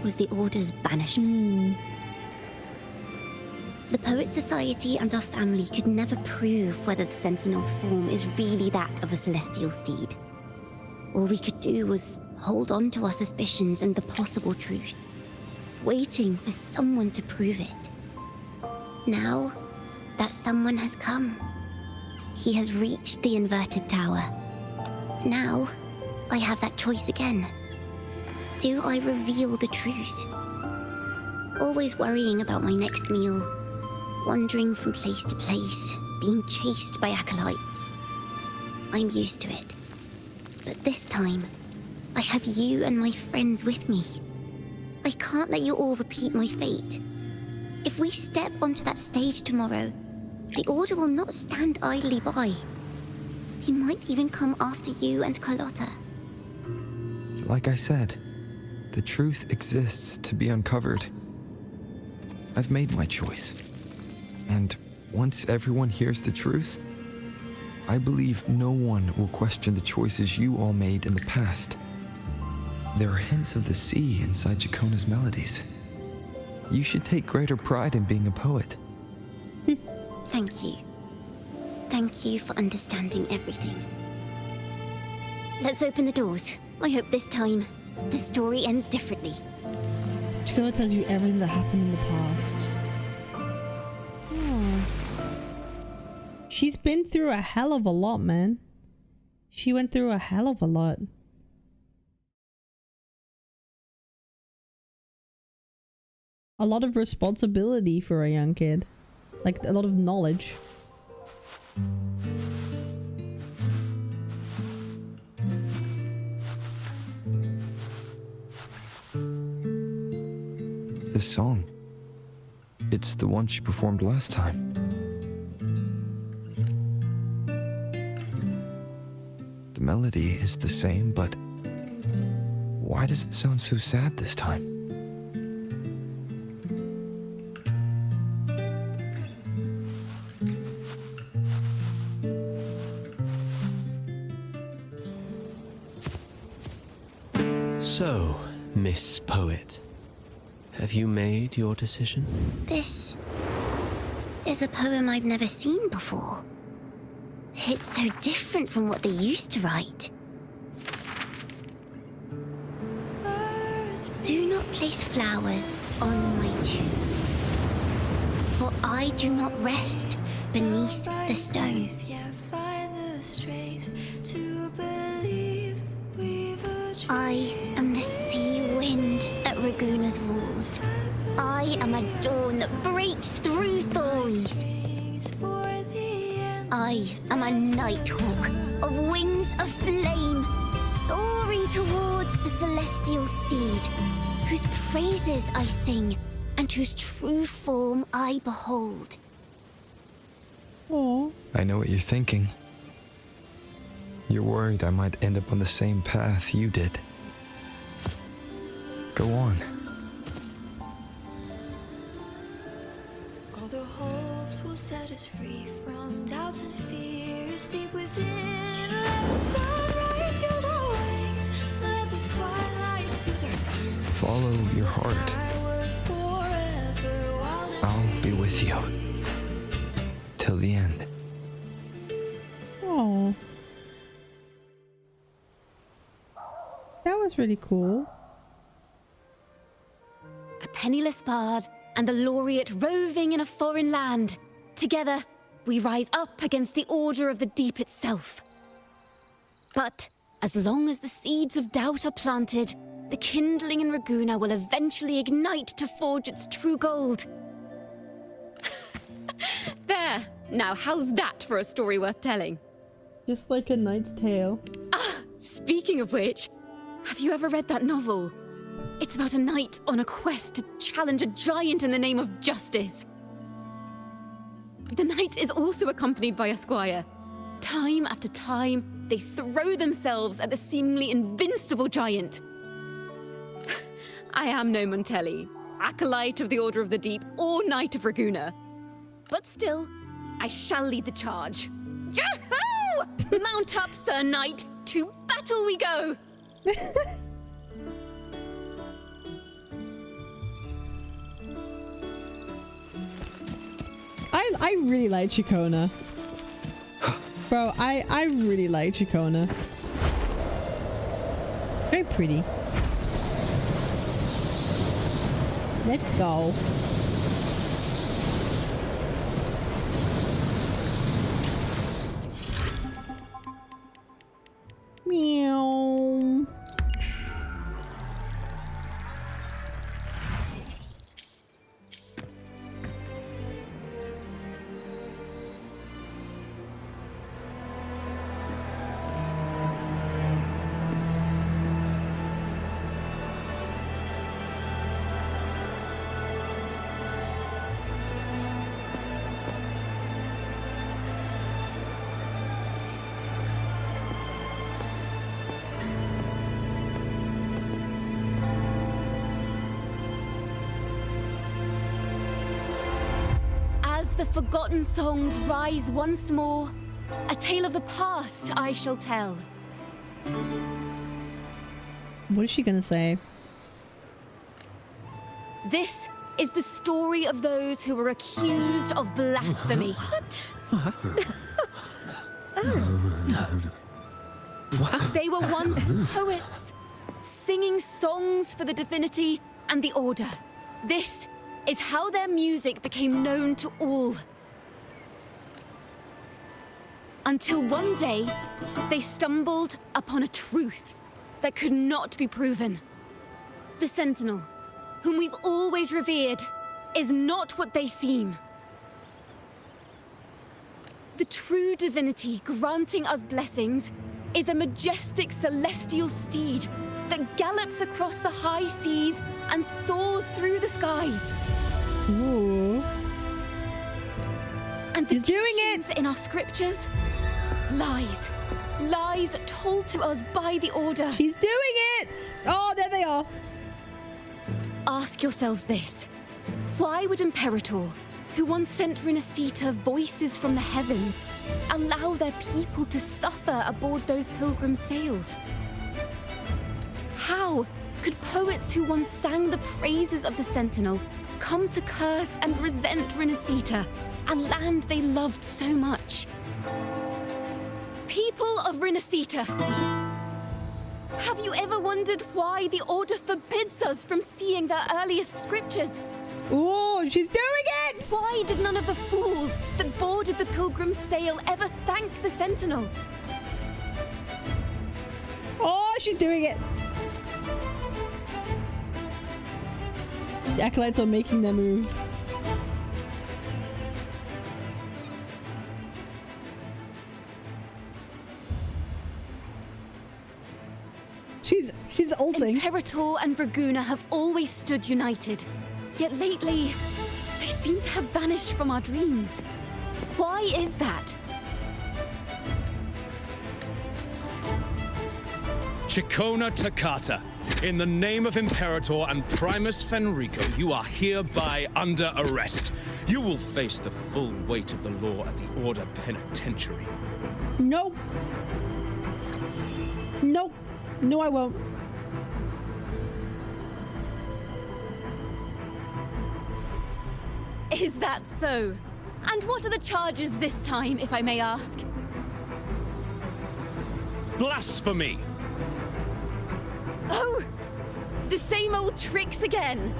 was the Order's banishment. The Poets Society and our family could never prove whether the Sentinel's form is really that of a celestial steed. All we could do was hold on to our suspicions and the possible truth, waiting for someone to prove it. Now, that someone has come. He has reached the inverted tower. Now, I have that choice again. Do I reveal the truth? Always worrying about my next meal, wandering from place to place, being chased by acolytes. I'm used to it. But this time, I have you and my friends with me. I can't let you all repeat my fate. If we step onto that stage tomorrow, the Order will not stand idly by. He might even come after you and Carlotta. Like I said, the truth exists to be uncovered. I've made my choice. And once everyone hears the truth, I believe no one will question the choices you all made in the past. There are hints of the sea inside Ciaccona's melodies. You should take greater pride in being a poet. Thank you. Thank you for understanding everything. Let's open the doors. I hope this time, the story ends differently. Ciaccona tells you everything that happened in the past. She's been through a hell of a lot, man. She went through a hell of a lot. A lot of responsibility for a young kid. Like, a lot of knowledge. This song. It's the one she performed last time. The melody is the same, but why does it sound so sad this time? So, Miss Poet, have you made your decision? This is a poem I've never seen before. It's so different from what they used to write. Do not place flowers on my tomb, for I do not rest beneath the stone. I am the sea wind at Raguna's walls. I am a dawn that breaks through thorns. I am a nighthawk of wings of flame, soaring towards the celestial steed, whose praises I sing and whose true form I behold. Oh. I know what you're thinking. You're worried I might end up on the same path you did. Go on. All the hopes will set us free from doubts and fears deep within. Let the sunrise gild our wings. Let the twilight soothe our skin. Follow your heart. I'll be with you. Till the end. Oh. was really cool. A penniless bard and the laureate roving in a foreign land. Together, we rise up against the order of the deep itself. But as long as the seeds of doubt are planted, the kindling in Raguna will eventually ignite to forge its true gold. There! Now, how's that for a story worth telling? Just like A Knight's Tale. Ah, speaking of which, have you ever read that novel? It's about a knight on a quest to challenge a giant in the name of justice. The knight is also accompanied by a squire. Time after time, they throw themselves at the seemingly invincible giant. I am no Montelli, acolyte of the Order of the Deep, or Knight of Raguna. But still, I shall lead the charge. Yahoo! Mount up, Sir Knight! To battle we go! I really like Ciaccona. Bro, I really like Ciaccona. Very pretty. Let's go. Meow. The forgotten songs rise once more. A tale of the past I shall tell. What is she gonna say? This is the story of those who were accused of blasphemy. What? They were once poets, singing songs for the divinity and the order. This is how their music became known to all. Until one day, they stumbled upon a truth that could not be proven. The Sentinel, whom we've always revered, is not what they seem. The true divinity granting us blessings is a majestic celestial steed that gallops across the high seas and soars through the skies. Ooh. And the teachings in our scriptures, lies told to us by the Order. She's doing it! Oh, there they are. Ask yourselves this. Why would Imperator, who once sent Renacita voices from the heavens, allow their people to suffer aboard those pilgrim sails? How could poets who once sang the praises of the Sentinel come to curse and resent Renacita, a land they loved so much? People of Renacita, have you ever wondered why the Order forbids us from seeing their earliest scriptures? Oh, she's doing it! Why did none of the fools that boarded the pilgrim sail ever thank the Sentinel? Oh, she's doing it! The acolytes are making their move. She's ulting. Imperator and Raguna have always stood united. Yet lately, they seem to have vanished from our dreams. Why is that? Ciaccona Toccata, in the name of Imperator and Primus Fenrico, you are hereby under arrest. You will face the full weight of the law at the Order Penitentiary. Nope. Nope. No, I won't. Is that so? And what are the charges this time, if I may ask? Blasphemy! Oh! The same old tricks again!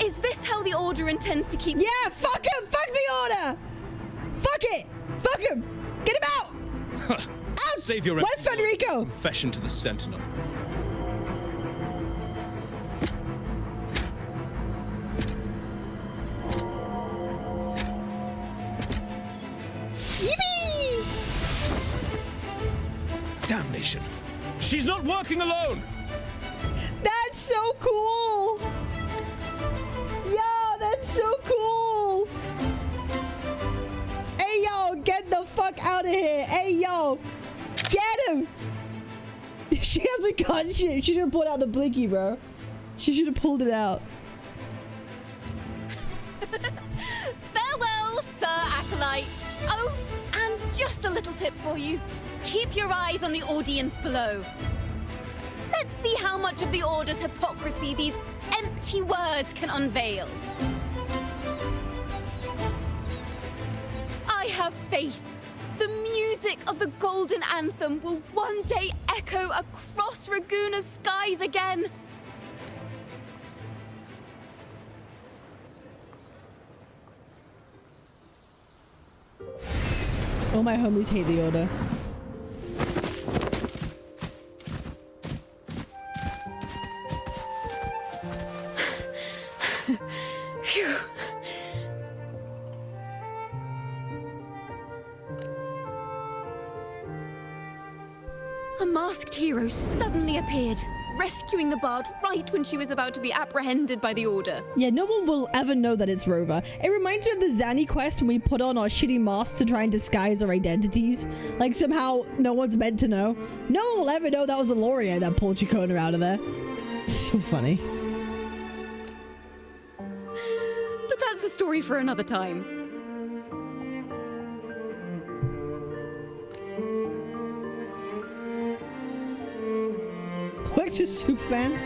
Is this how the Order intends to keep— Yeah, fuck him! Fuck the Order! Fuck it! Fuck him! Get him out! Out! Save your Where's Federico? Confession to the Sentinel. Yippee! Damnation! She's not working alone! That's so cool! Yo, that's so cool! Hey, yo, get the fuck out of here! Hey, yo! Get him! She has a gun. She should have pulled out the blinky, bro. She should have pulled it out. Farewell, Sir Acolyte. Oh, and just a little tip for you. Keep your eyes on the audience below. Let's see how much of the Order's hypocrisy these empty words can unveil. I have faith. The music of the Golden Anthem will one day echo across Raguna's skies again. All my homies hate the Order. Phew. A masked hero suddenly appeared, rescuing the bard right when she was about to be apprehended by the Order. Yeah, no one will ever know that it's Rover. It reminds me of the Zanny quest when we put on our shitty masks to try and disguise our identities. Like, somehow no one's meant to know. No one will ever know that was a Laurier that pulled Ciaccona out of there. It's so funny. But that's a story for another time. Works with Superman.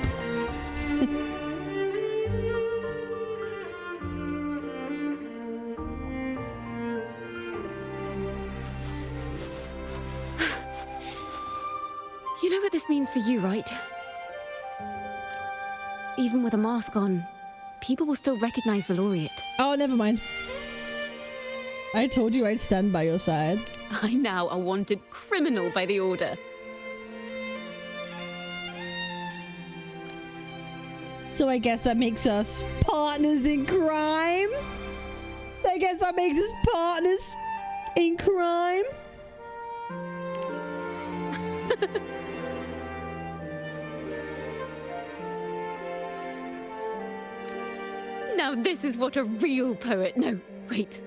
You know what this means for you, right? Even with a mask on, people will still recognize the laureate. Oh, never mind. I told you I'd stand by your side. I'm now a wanted criminal by the Order. So I guess that makes us partners in crime? I guess that makes us partners in crime? Now this is what a real poet— no, wait.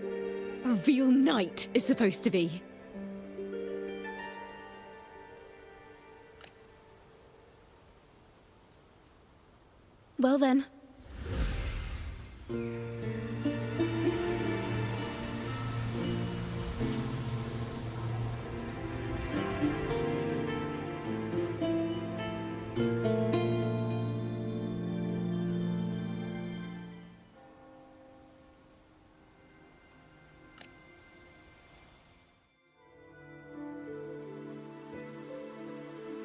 A real knight is supposed to be. Well then.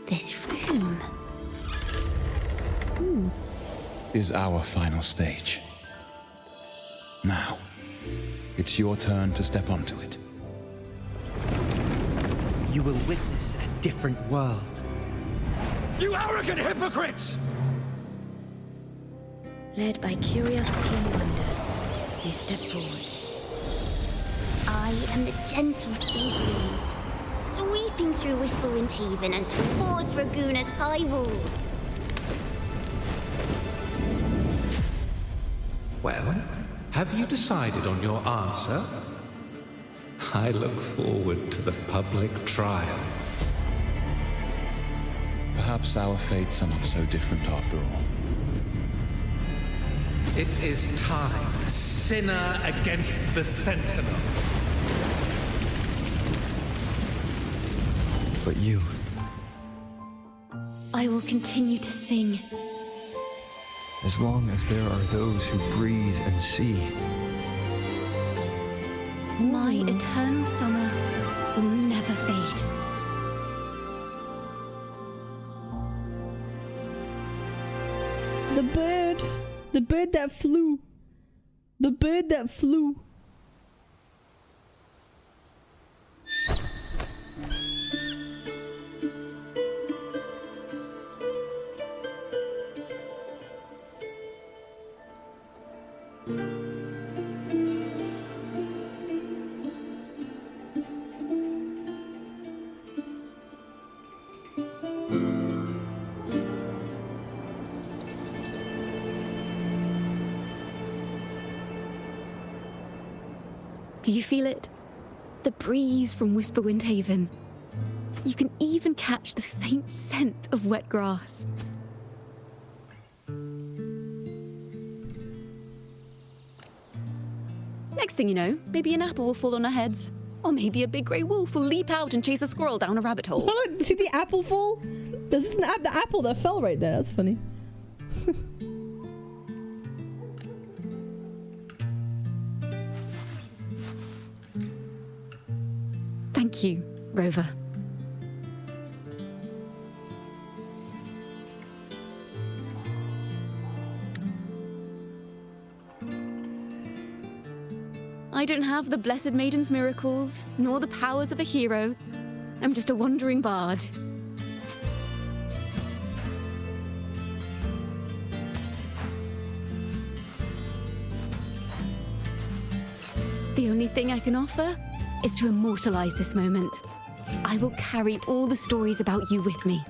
This room is our final stage. Now, it's your turn to step onto it. You will witness a different world. You arrogant hypocrites! Led by curiosity and wonder, you step forward. I am the gentle sea breeze, sweeping through Whisperwind Haven and towards Raguna's high walls. Well, have you decided on your answer? I look forward to the public trial. Perhaps our fates are not so different after all. It is time, sinner against the Sentinel. But you... I will continue to sing. As long as there are those who breathe and see. My eternal summer will never fade. The bird. The bird that flew. The bird that flew. Do you feel it? The breeze from Whisperwind Haven. You can even catch the faint scent of wet grass. Next thing you know, maybe an apple will fall on our heads. Or maybe a big grey wolf will leap out and chase a squirrel down a rabbit hole. Hold on, see the apple fall? This is the apple that fell right there. That's funny. Thank you, Rover. I don't have the Blessed Maiden's miracles, nor the powers of a hero. I'm just a wandering bard. The only thing I can offer is to immortalize this moment. I will carry all the stories about you with me.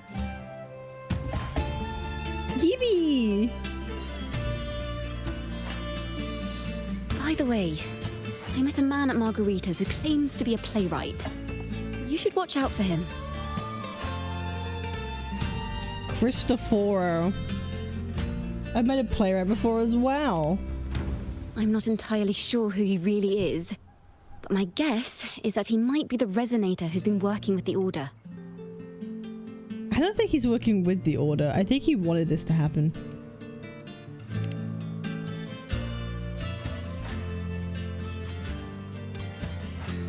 Yippee! By the way, I met a man at Margarita's who claims to be a playwright. You should watch out for him. Cristoforo. I've met a playwright before as well. I'm not entirely sure who he really is, but my guess is that he might be the resonator who's been working with the Order. I don't think he's working with the Order. I think he wanted this to happen.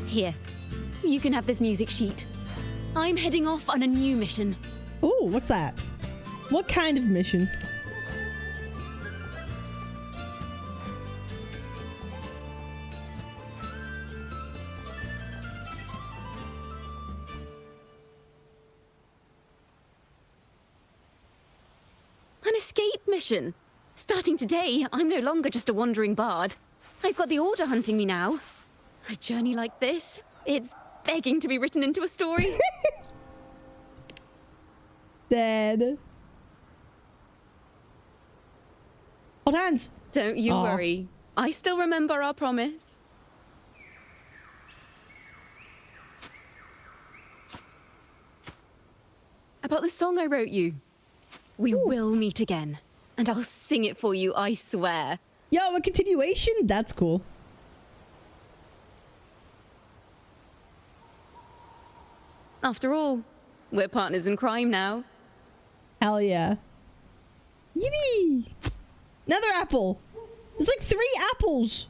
Here, you can have this music sheet. I'm heading off on a new mission. Ooh, what's that? What kind of mission? An escape mission. Starting today, I'm no longer just a wandering bard. I've got the Order hunting me now. A journey like this, it's begging to be written into a story. Dead. Hold hands. Don't you worry. I still remember our promise. About the song I wrote you. We will meet again. And I'll sing it for you, I swear. Yo, a continuation? That's cool. After all, we're partners in crime now. Hell yeah. Yippee! Another apple! There's like 3 apples!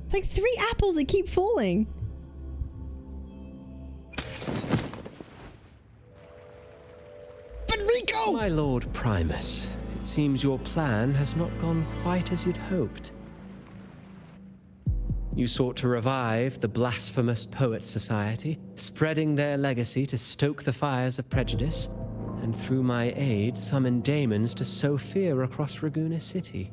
It's like 3 apples that keep falling. Federico! My Lord Primus, it seems your plan has not gone quite as you'd hoped. You sought to revive the Blasphemous Poets Society, spreading their legacy to stoke the fires of prejudice, and through my aid summon daemons to sow fear across Raguena City.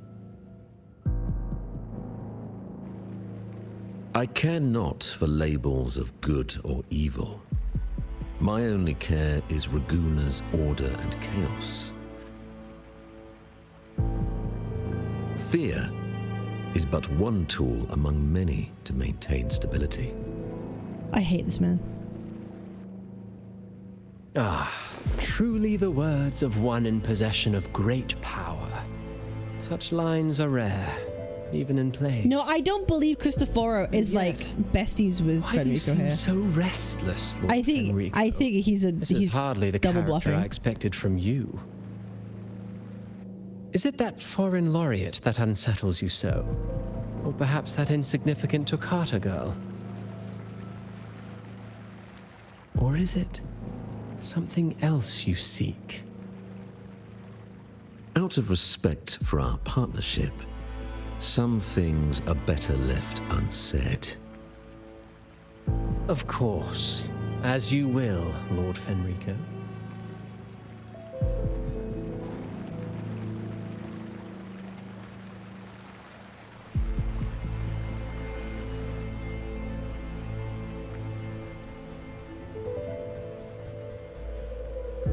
I care not for labels of good or evil. My only care is Raguena's order and chaos. Fear is but one tool among many to maintain stability. I hate this man. Ah, truly the words of one in possession of great power. Such lines are rare, even in plays. No, I don't believe Cristoforo is like besties with Why do you Federico seem here. so restless, Lord I think he's This is hardly the double character bluffing. I expected from you. Is it that foreign laureate that unsettles you so? Or perhaps that insignificant Toccata girl? Or is it something else you seek? Out of respect for our partnership, some things are better left unsaid. Of course. As you will, Lord Fenrico.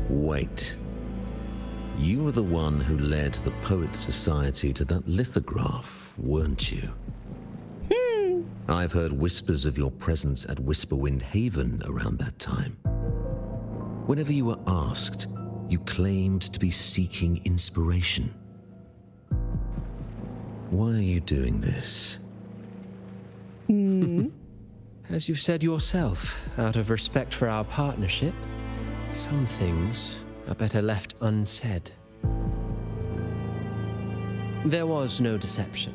Wait. You were the one who led the Poets Society to that lithograph, weren't you? I've heard whispers of your presence at Whisperwind Haven around that time. Whenever you were asked, you claimed to be seeking inspiration. Why are you doing this? As you've said yourself, out of respect for our partnership, some things are better left unsaid. There was no deception.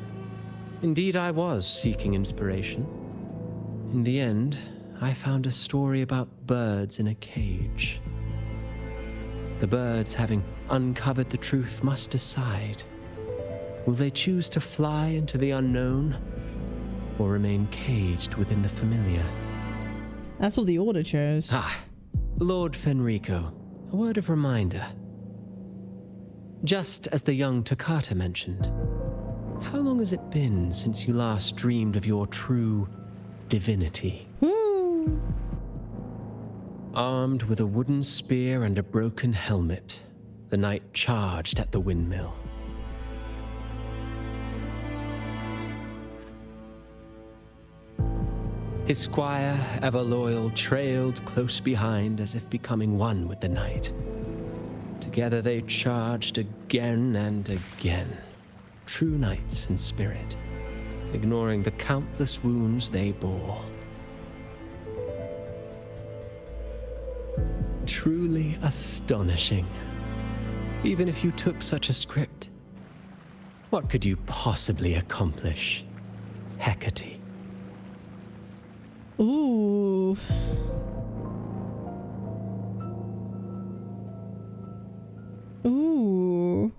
Indeed, I was seeking inspiration. In the end, I found a story about birds in a cage. The birds, having uncovered the truth, must decide. Will they choose to fly into the unknown, or remain caged within the familiar? That's what the Order chose. Lord Fenrico, a word of reminder. Just as the young Toccata mentioned, how long has it been since you last dreamed of your true divinity? Armed with a wooden spear and a broken helmet, the knight charged at the windmill. His squire, ever loyal, trailed close behind as if becoming one with the knight. Together they charged again and again, true knights in spirit, ignoring the countless wounds they bore. Truly astonishing. Even if you took such a script, what could you possibly accomplish, Hecate? Ooh. Ooh.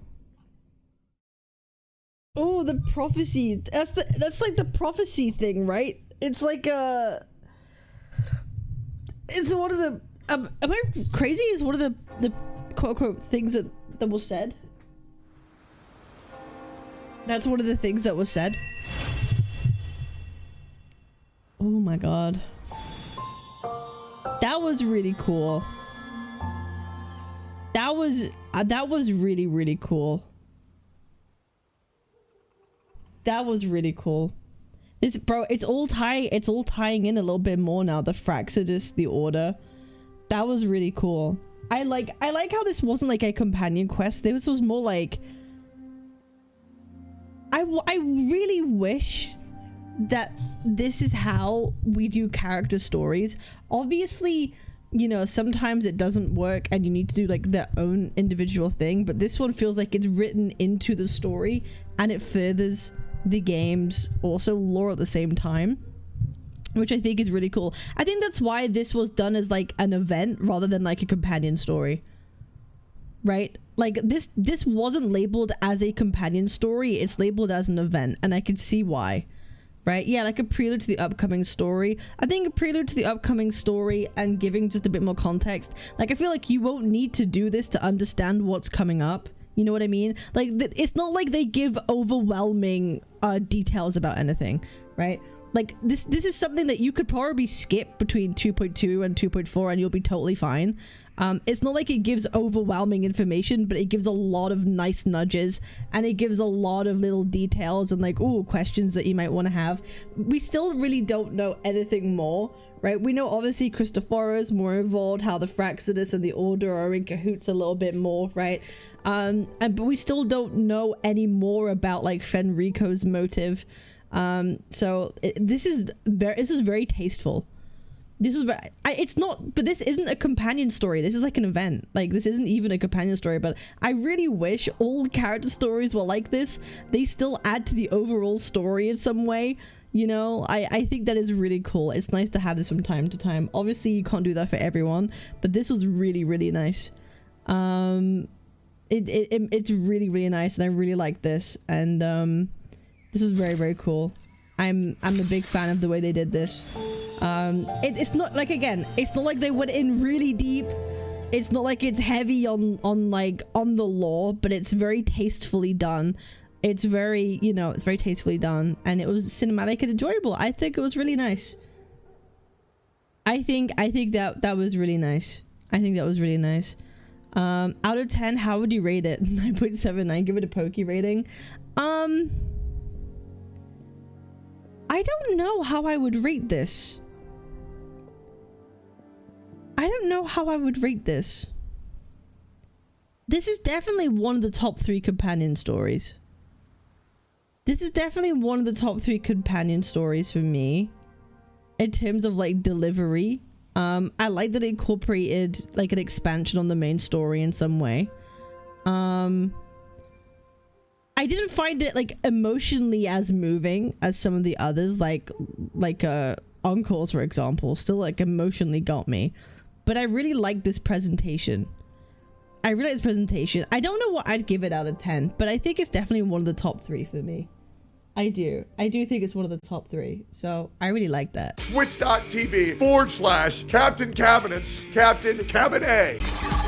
Oh, the prophecy. That's like the prophecy thing, right? It's like it's one of the am I crazy? Is one of the quote unquote things that was said? That's one of the things that was said. Oh my god. That was really cool. That was really, really cool. That was really cool. It's all tying in a little bit more now. The Fraxidus, the Order. That was really cool. I like how this wasn't like a companion quest. This was more like I really wish that this is how we do character stories. Obviously, you know, sometimes it doesn't work and you need to do like their own individual thing, but this one feels like it's written into the story and it furthers the game's also lore at the same time, which I think is really cool. I think that's why this was done as like an event rather than like a companion story, right? Like this wasn't labeled as a companion story, it's labeled as an event, and I could see why. Right? Yeah, like a prelude to the upcoming story. I think a prelude to the upcoming story and giving just a bit more context. Like, I feel like you won't need to do this to understand what's coming up. You know what I mean? Like, it's not like they give overwhelming details about anything, right? Like, this is something that you could probably skip between 2.2 and 2.4 and you'll be totally fine. It's not like it gives overwhelming information, but it gives a lot of nice nudges and it gives a lot of little details and like, ooh, questions that you might want to have. We still really don't know anything more, right? We know obviously Christophora's more involved, how the Fraxidus and the Order are in cahoots a little bit more, right? But we still don't know any more about like Fenrico's motive. So this is very tasteful. This is it's not, but this isn't a companion story. This is like an event. Like, this isn't even a companion story, but I really wish all character stories were like this. They still add to the overall story in some way, you know. I think that is really cool. It's nice to have this from time to time. Obviously you can't do that for everyone, but this was really, really nice. It's really, really nice, and I really like this. And this was very, very cool. I'm a big fan of the way they did this. It's not like, again, it's not like they went in really deep. It's not like it's heavy on the lore, but it's very tastefully done. It's very, you know, it's very tastefully done, and it was cinematic and enjoyable. I think it was really nice. I think that was really nice. I think that was really nice. Out of 10, how would you rate it? 9.79. Give it a pokey rating. I don't know how I would rate this. I don't know how I would rate this. This is definitely one of the top 3 companion stories. This is definitely one of the top 3 companion stories for me. In terms of like delivery. I like that it incorporated like an expansion on the main story in some way. I didn't find it like emotionally as moving as some of the others, like Encores, for example, still like emotionally got me. But I really like this presentation. I really like this presentation. I don't know what I'd give it out of 10, but I think it's definitely one of the top 3 for me. I do think it's one of the top 3, so I really like that. Twitch.tv/Captain Cabinetz, Captain Cabinetz.